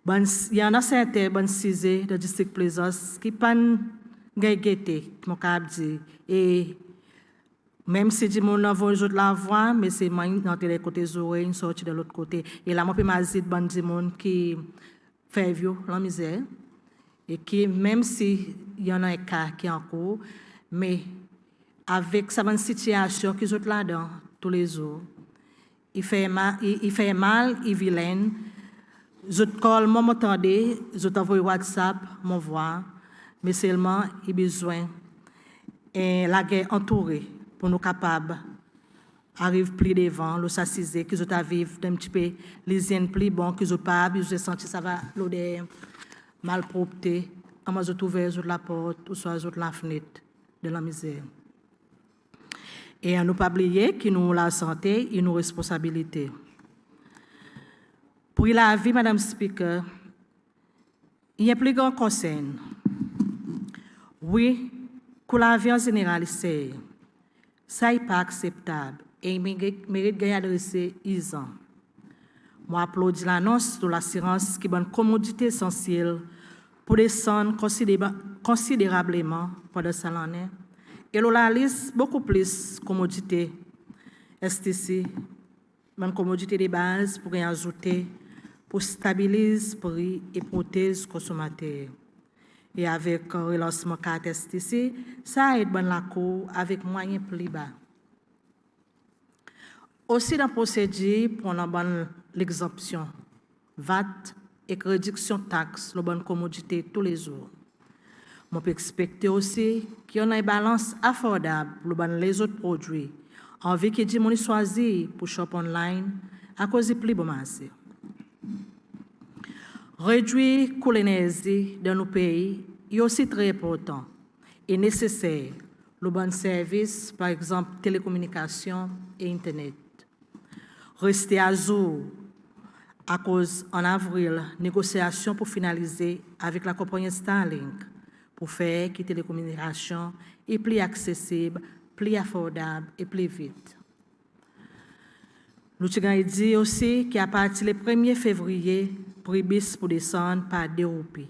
Il y en a certains bonnes cisés de district Plaisance qui ne gagnent mon cap dit et même si du monde n'envoie les autres la voix, mais c'est moi dans les côtés des oreilles, sorti de l'autre côté. Et là, moi, je m'azide bon du monde qui fait vivre la misère et qui, même si il y en a un cas qui est en cours, mais avec sa bonne situation qu'ils ont là-dedans tous les jours, il fait mal, il vilain. Je te colle, moi, m'entendez, je t'envoie WhatsApp, m'envoie, mais seulement il a besoin et la guerre entourée pour nous capables d'arriver plus devant, le s'assiser, qu'ils ont à vivre d'un petit peu l'hygiène plus bon, qu'ils ont pas besoin de sentir ça va l'odeur malpropreté, quand ils ont ouvert la porte ou soit la fenêtre de la misère. Et à ne pas oublier que nous la santé et nos responsabilités. Pour la vie, Madame Speaker, il y a plus grand concern. Oui, pour la vie en général, ça n'est pas acceptable et il mérite de adresser les ans. Moi, j'applaudis l'annonce de l'assurance qui est une commodité essentielle pour descendre considérablement pendant cette année. Et la liste beaucoup plus de commodités STC, une commodité de base pour y ajouter pour stabiliser le prix et protéger les consommateurs. Et avec le relancement 4 STC, ça aide la cour avec moyens plus bas. Aussi dans la procédure pour l'exemption, VAT et réduction de taxes, la bonne commodité tous les jours. On peut expecter aussi qu'il y ait une balance affordable pour les autres produits, envie que les gens choisissent pour shop online à cause de plus bon marché. Réduire coût l'énergie dans nos pays est aussi très important et nécessaire. Le bon service, par exemple, télécommunications et Internet. Rester à jour à cause, en avril, négociations pour finaliser avec la compagnie Starlink pour faire que les télécommunications soient plus accessibles, plus affordables et plus vite. Nous avons dit aussi qu'à partir du 1er février, prix bis pour descendre par 2 roupies.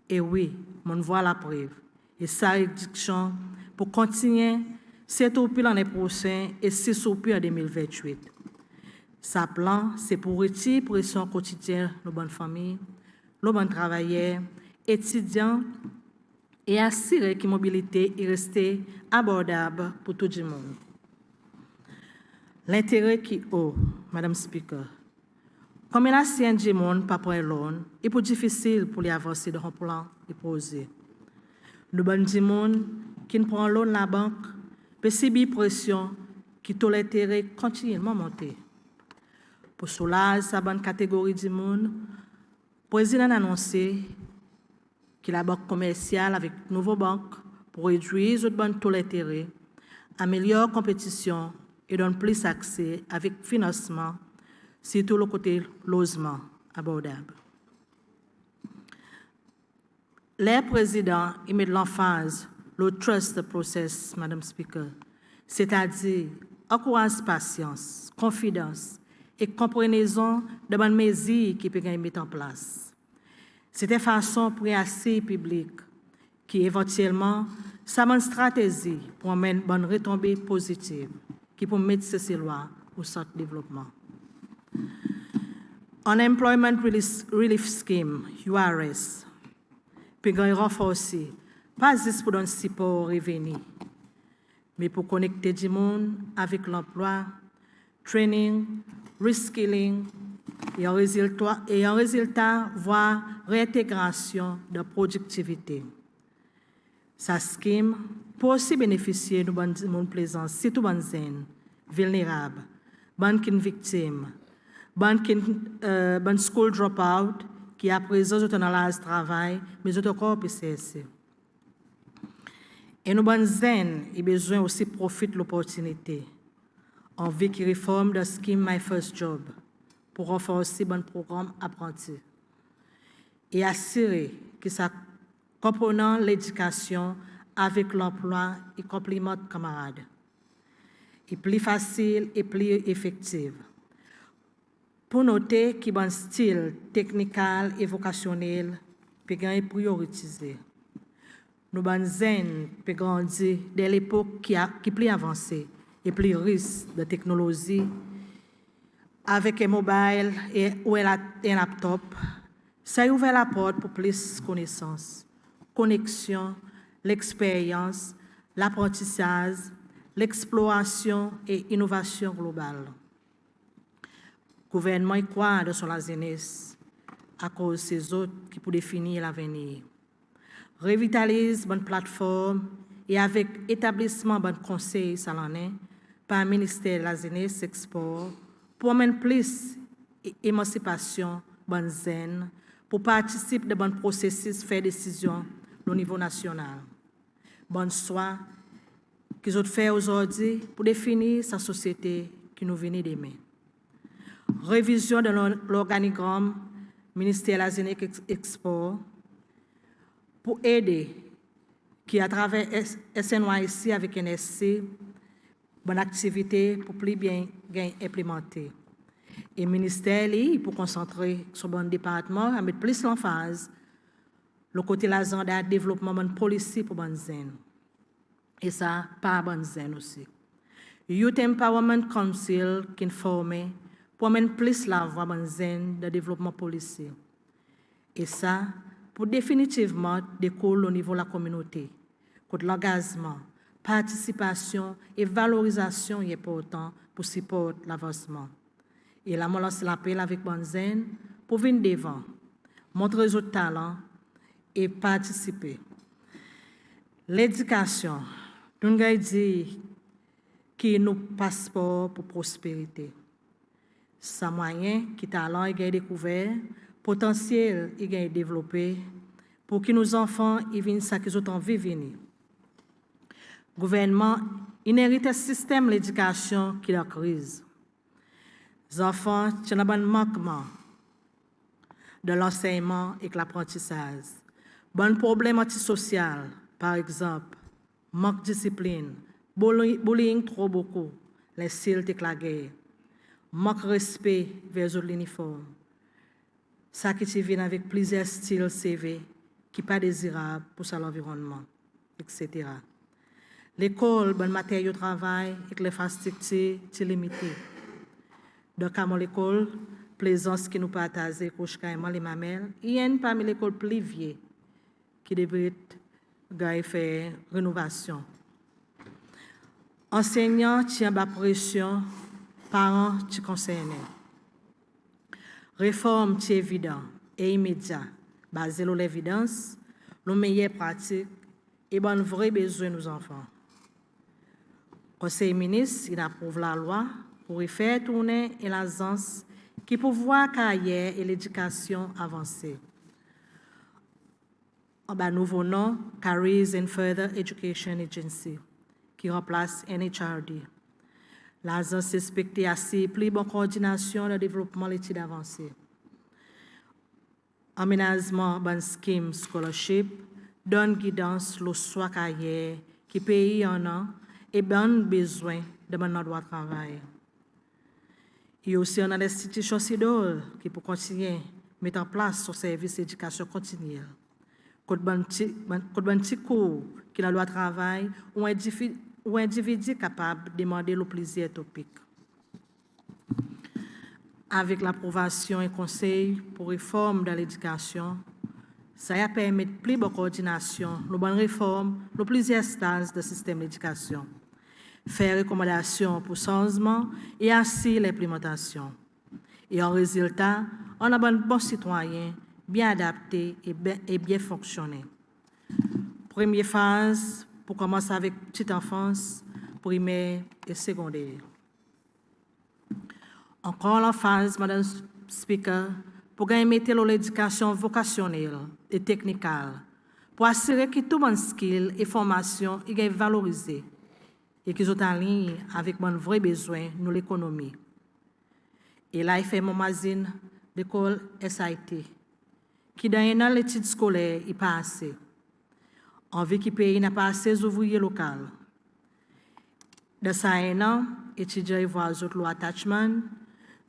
Et oui, on voit la preuve. Et sa réduction pour continuer 7 roupies l'année prochaine et 6 roupies en 2028. Sa plan, c'est pour retirer pression quotidienne nos bonnes familles, nos bons travailleurs, étudiants et assurer que la mobilité est restée abordable pour tout le monde. L'intérêt qui est, Madame Speaker, comme la science du monde pas pour l'on, est plus difficile pour les avancer dans un plan et poser. Nous bonnes du monde qui ne prend l'on la banque peut subir pression qui tout l'intérêt continuellement monter. Pour soulager sa bonne catégorie du monde, le président a annoncé que la banque commerciale avec nouveau banque pour réduire les bonnes taux d'intérêt, améliorer la compétition et donner plus accès avec financement, surtout le côté logement abordable. Les présidents mettent l'emphase le trust process, Madame Speaker, c'est-à-dire encourage patience, confidence et compréhension de bonnes mesures qui peuvent être mises en place. C'est une façon pour assez public qui éventuellement ça une stratégie pour amener une bonne retombée positive qui peut mettre ces lois au centre de développement. Unemployment Relief Scheme, URS, peut renforcer, pas juste pour donner support aux revenus, mais pour connecter du monde avec l'emploi, training, reskilling et en résultat, voire réintégration de productivité. Sa scheme peut aussi bénéficier de monde plaisant, surtout les gens vulnérables, les qui sont victimes, les school drop-out, qui à présent sont dans l'âge de travail, mais sont encore PCSC. Et nous, les gens, ont besoin aussi de profiter de l'opportunité. On veut qu'ils réforment le scheme My First Job pour renforcer le programme apprenti et assurer que ça comprenant l'éducation avec l'emploi et complémente camarades. Et plus facile et plus effective. Pour noter qu'il y a un style technique et vocationnel peut être prioritisé. Nous avons grandi dès l'époque qui est plus avancée et plus riche de technologie, avec un mobile ou un laptop, ça a ouvert la porte pour plus de connaissances, connexion, l'expérience, l'apprentissage, l'exploration et innovation globale. Le gouvernement croit dans la jeunesse à cause de ces autres qui pour définir l'avenir. Revitalise bonne plateforme et avec établissement bon conseil salonné par le ministère de la Jeunesse Export pour amener plus d'émancipation, bonne zen, pour participer de bon processus faire décision au niveau national. Bonne soin qu'ils ont fait aujourd'hui pour définir sa société qui nous vient demain. Révision de l'organigramme ministère de la Jeunesse Export pour aider qui à travers SNYC avec NSC bonne activité pour plus bien implémenter. Et le ministère pour concentrer sur le bon département à mettre plus l'emphase le côté l'agenda développement de policy pour bonne zen. Et ça pas bonne zen aussi. Youth Empowerment Council qui est formé pour mettre plus la voix bonne zen de développement policier. Et ça pour définitivement décoller au niveau de la communauté, contre l'engagement, participation et valorisation est important pour supporter l'avancement. Et là, je lance l'appel avec Bonzen pour venir devant, montrer vos talents et participer. L'éducation, nous avons dit que nous passeport pour prospérité. Sans moyen, qui talent est découvert potentiel il est développé pour que nos enfants y viennent ça qu'ils ont envie de venir. Le gouvernement inhérite un système d'éducation qui est en crise. Les enfants ont un manquement de l'enseignement et de l'apprentissage. Bon problème antisocial, par exemple, manque de discipline, bullying trop beaucoup, les styles de la guerre, manque de respect vers l'uniforme. Ça qui vient avec plusieurs styles CV qui ne sont pas désirables pour l'environnement, etc. L'école, bon matériel de travail et l'infrastructure sont limitées. Dans l'école, plaisance qui nous partage, couche-caïman, les mamelles, il y a une parmi l'école plus vieille qui devrait faire rénovation. Enseignants tient bas pression, parents qui concernés. Réforme qui est évident et immédiat, basée sur l'évidence, nos meilleures pratiques et bon vrai besoin de nos enfants. Conseil ministre, il approuve la loi pour y faire tourner et l'agence qui pour voir carrière et l'éducation avancée. En bas, nouveau nom, Careers and Further Education Agency, qui remplace NHRD. L'agence expectée assez plus bonne coordination de développement de l'étude avancée. Aménagement d'un scheme scholarship donne guidance le choix carrière qui pays en a et bonne besoin de mon droit de travail. Il y a aussi une institution CIDOL qui peut continuer à mettre en place son service d'éducation continue. Quand un petit cours qui a le droit de travail ou un individu capable de demander le plaisir topique. Avec l'approbation et conseil pour réforme de l'éducation, ça va permettre plus de coordination, de bonnes réformes, de plusieurs stades du système d'éducation. Faire recommandations pour changement et ainsi l'implémentation. Et en résultat, on a un bon citoyen bien adapté et bien fonctionné. Première phase, pour commencer avec petite enfance, primaire et secondaire. Encore la phase, Madame Speaker, pour mettre l'éducation vocationnelle et technique, pour assurer que tout bon skill et formation est valorisé et qu'ils sont en ligne avec mon vrai besoin de l'économie. Et là, il fait mon magazine l'école SIT, qui dans une l'étude scolaire n'est pas assez. En vue que le pays n'a pas assez d'ouvriers locaux. Dans ça, un an, étudiants voient le attachment,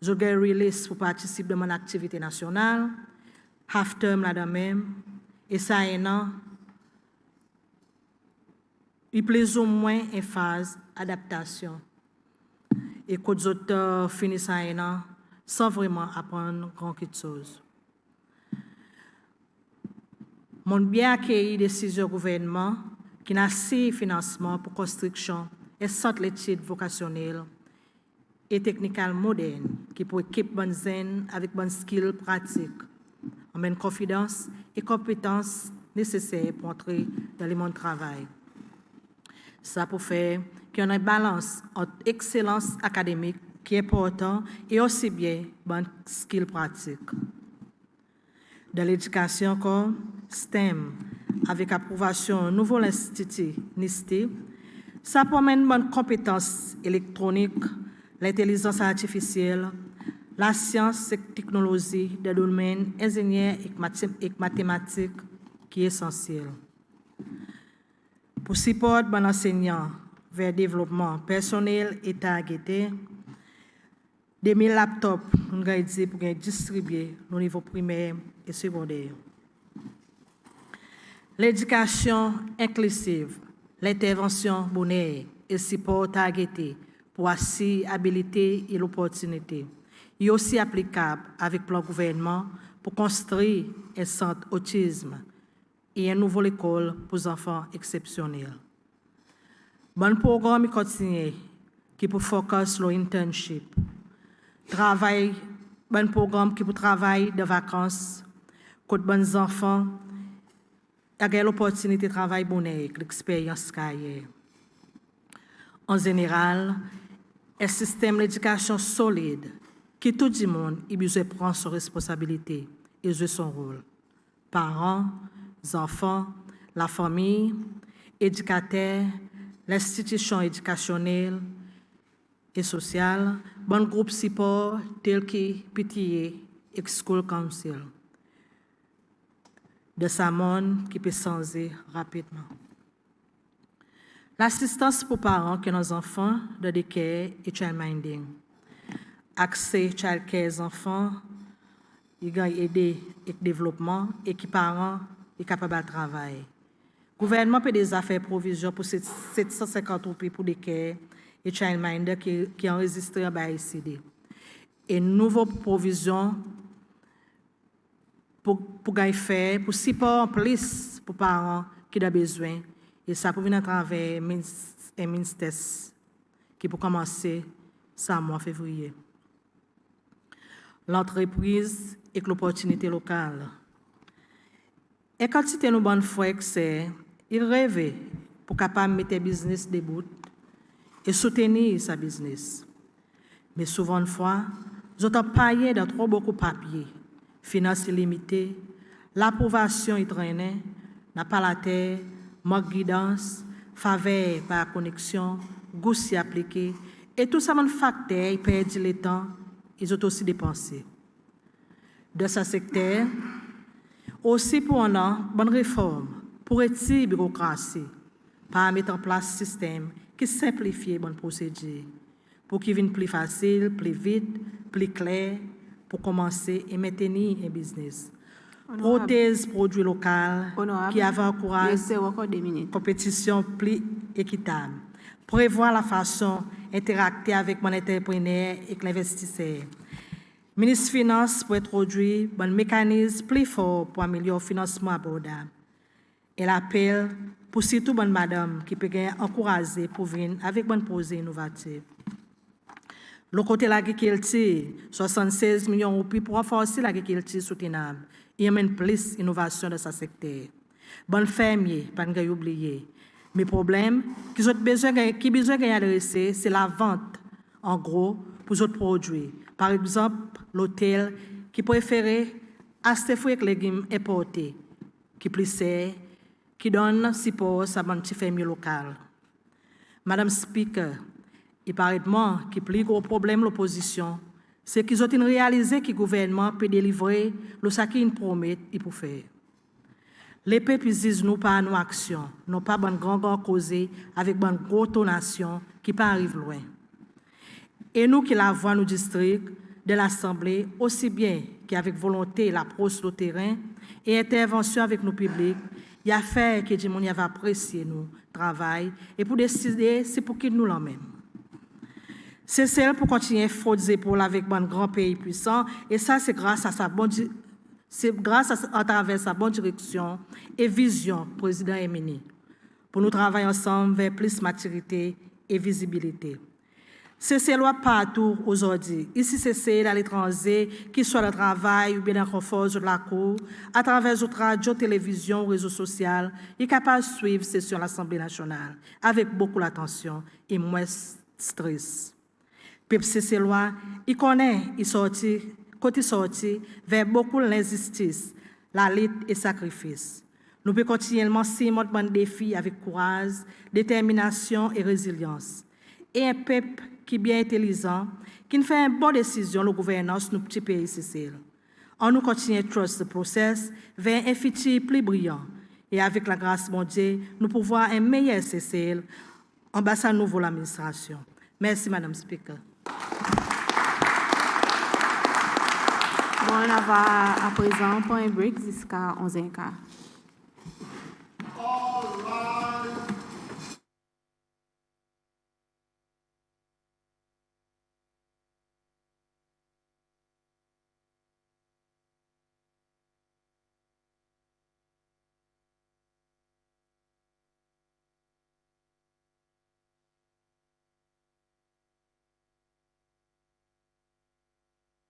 je gagne release pour participer à mon activité nationale, half term là même, et ça un an, il plaît au moins en phase adaptation. Et quand les autres finissent un an, sans vraiment apprendre grand chose. Mon bien accueilli décision du gouvernement qui n'a assez financement pour construction et sorte l'étude vocationnelle et technique moderne qui peut équiper bonnes zen avec bonnes skills pratiques, en même confidence et compétences nécessaires pour entrer dans le monde du travail. Ça pour faire qu'il y ait une balance entre excellence académique qui est important et aussi bien bonnes skills pratiques. Dans l'éducation encore, STEM, avec approbation d'un nouveau institut NIST, ça promène bonne compétences électroniques, l'intelligence artificielle, la science et la technologie des domaines ingénieurs et mathématiques qui est essentiel. Pour support bon enseignant vers développement personnel et targeté, 2000 laptops nous avons dit pour distribuer au niveau primaire et secondaire. L'éducation inclusive, l'intervention bonheur et support targeté pour assurer habilité et l'opportunité est aussi applicable avec le plan gouvernement pour construire un centre autisme et une nouvelle école pour les enfants exceptionnels. Bon programme continue qui peut focus sur l'internship. Travail, bon programme qui peut travailler de vacances, que de bons enfants aient l'opportunité de travailler bonheur, l'expérience carrière. En général, un système d'éducation solide qui tout le monde a besoin de prendre ses responsabilités et jouer son rôle. Parents, enfants, la famille, éducateurs, l'institution éducationnelle et sociale, bon groupe support tel que PTA et School Council. De sa monde qui peut changer rapidement. L'assistance pour parents que nos enfants de daycare et childminding. Accès childcare aux enfants, il va aider au développement et qui parents est capable de travailler. Le gouvernement peut déjà faire provision pour 750 roupies pour daycare et childminder qui enregistré en BAICD. Et nouvelle provision pour faire, pour support en plus pour parents qui ont besoin. Et ça peut venir à travers un ministère qui peut commencer ça mois février. L'entreprise et l'opportunité locale. Et quand c'était une bonne foi, il rêvait pour capable mettre business debout et soutenir sa business. Mais souvent une fois, ils ont payé dans trop beaucoup de papiers, finances limitées, l'approbation est traînée, n'a pas la terre, manque de guidance, faveur par connexion, goût s'y appliqué, et tout ça, mon facteur, ils perdent le temps, ils ont aussi dépensé. De ce secteur, aussi pour un an, bonne réforme, pour retirer la bureaucratie, par mettre en place un système qui simplifie les bonnes procédures, pour qu'il vienne plus facile, plus vite, plus clair, pour commencer et maintenir un business. Prothèse produits locaux qui avait encouragé une compétition plus équitable. Prévoir la façon d'interagir avec mon entrepreneur et l'investisseur. Ministre des Finances pour introduire un mécanisme plus fort pour améliorer le financement abordable. Et l'appel pour surtout bonne madame qui peut encourager pour venir avec un projet innovatif. Le côté de l'agriculture, 76 millions de roupies pour renforcer l'agriculture soutenable. Il y a même plus d'innovation dans ce secteur. Bon fermier, pas de oublier. Mais le problème qui ont besoin d'adresser, c'est la vente, en gros, pour les autres produits. Par exemple, l'hôtel qui préfère acheter fruits et légumes importés, qui plus serre, qui donne support à mon petit fermier local. Madame Speaker, il paraît que le plus gros problème de l'opposition, c'est qu'ils ont réalisé que le gouvernement peut délivrer ce qu'il promet et pour faire. Les peuples disent nous pas nos actions, non pas une grande cause avec une grosse donation qui pas arrive loin. Et nous qui la voix nous district de l'Assemblée, aussi bien qu'avec volonté l'approche sur le terrain et intervention avec nos publics, il y a fait que Jimon va apprécier nous travail et pour décider c'est pour qui nous l'emmène. C'est celle pour continuer à frauder les épaules avec un grand pays puissant et ça c'est grâce à à travers sa bonne direction et vision président Emini pour nous travailler ensemble vers plus maturité et visibilité. C'est loi partout aujourd'hui. Ici, c'est à l'étranger, qu'il soit le travail ou bien dans le confort de la cour, à travers les radios, télévision, réseaux sociaux, il est capable de suivre ces sur l'Assemblée nationale avec beaucoup d'attention et moins stress. Puis c'est loi, il connaît, côté sorti, vers beaucoup l'injustice, la lutte et sacrifice. Nous pouvons continuellement suivre notre défi avec courage, détermination et résilience. Et un peuple qui est bien intelligent, qui ne fait une bonne décision, la gouvernance de notre petit pays Cécile. On nous continue trust le process vers un futur plus brillant. Et avec la grâce de Dieu, nous pouvons voir un meilleur Cécile en bas à nouveau l'administration. Merci, Madame Speaker. Bon, on va à présent pour un break jusqu'à 11h15.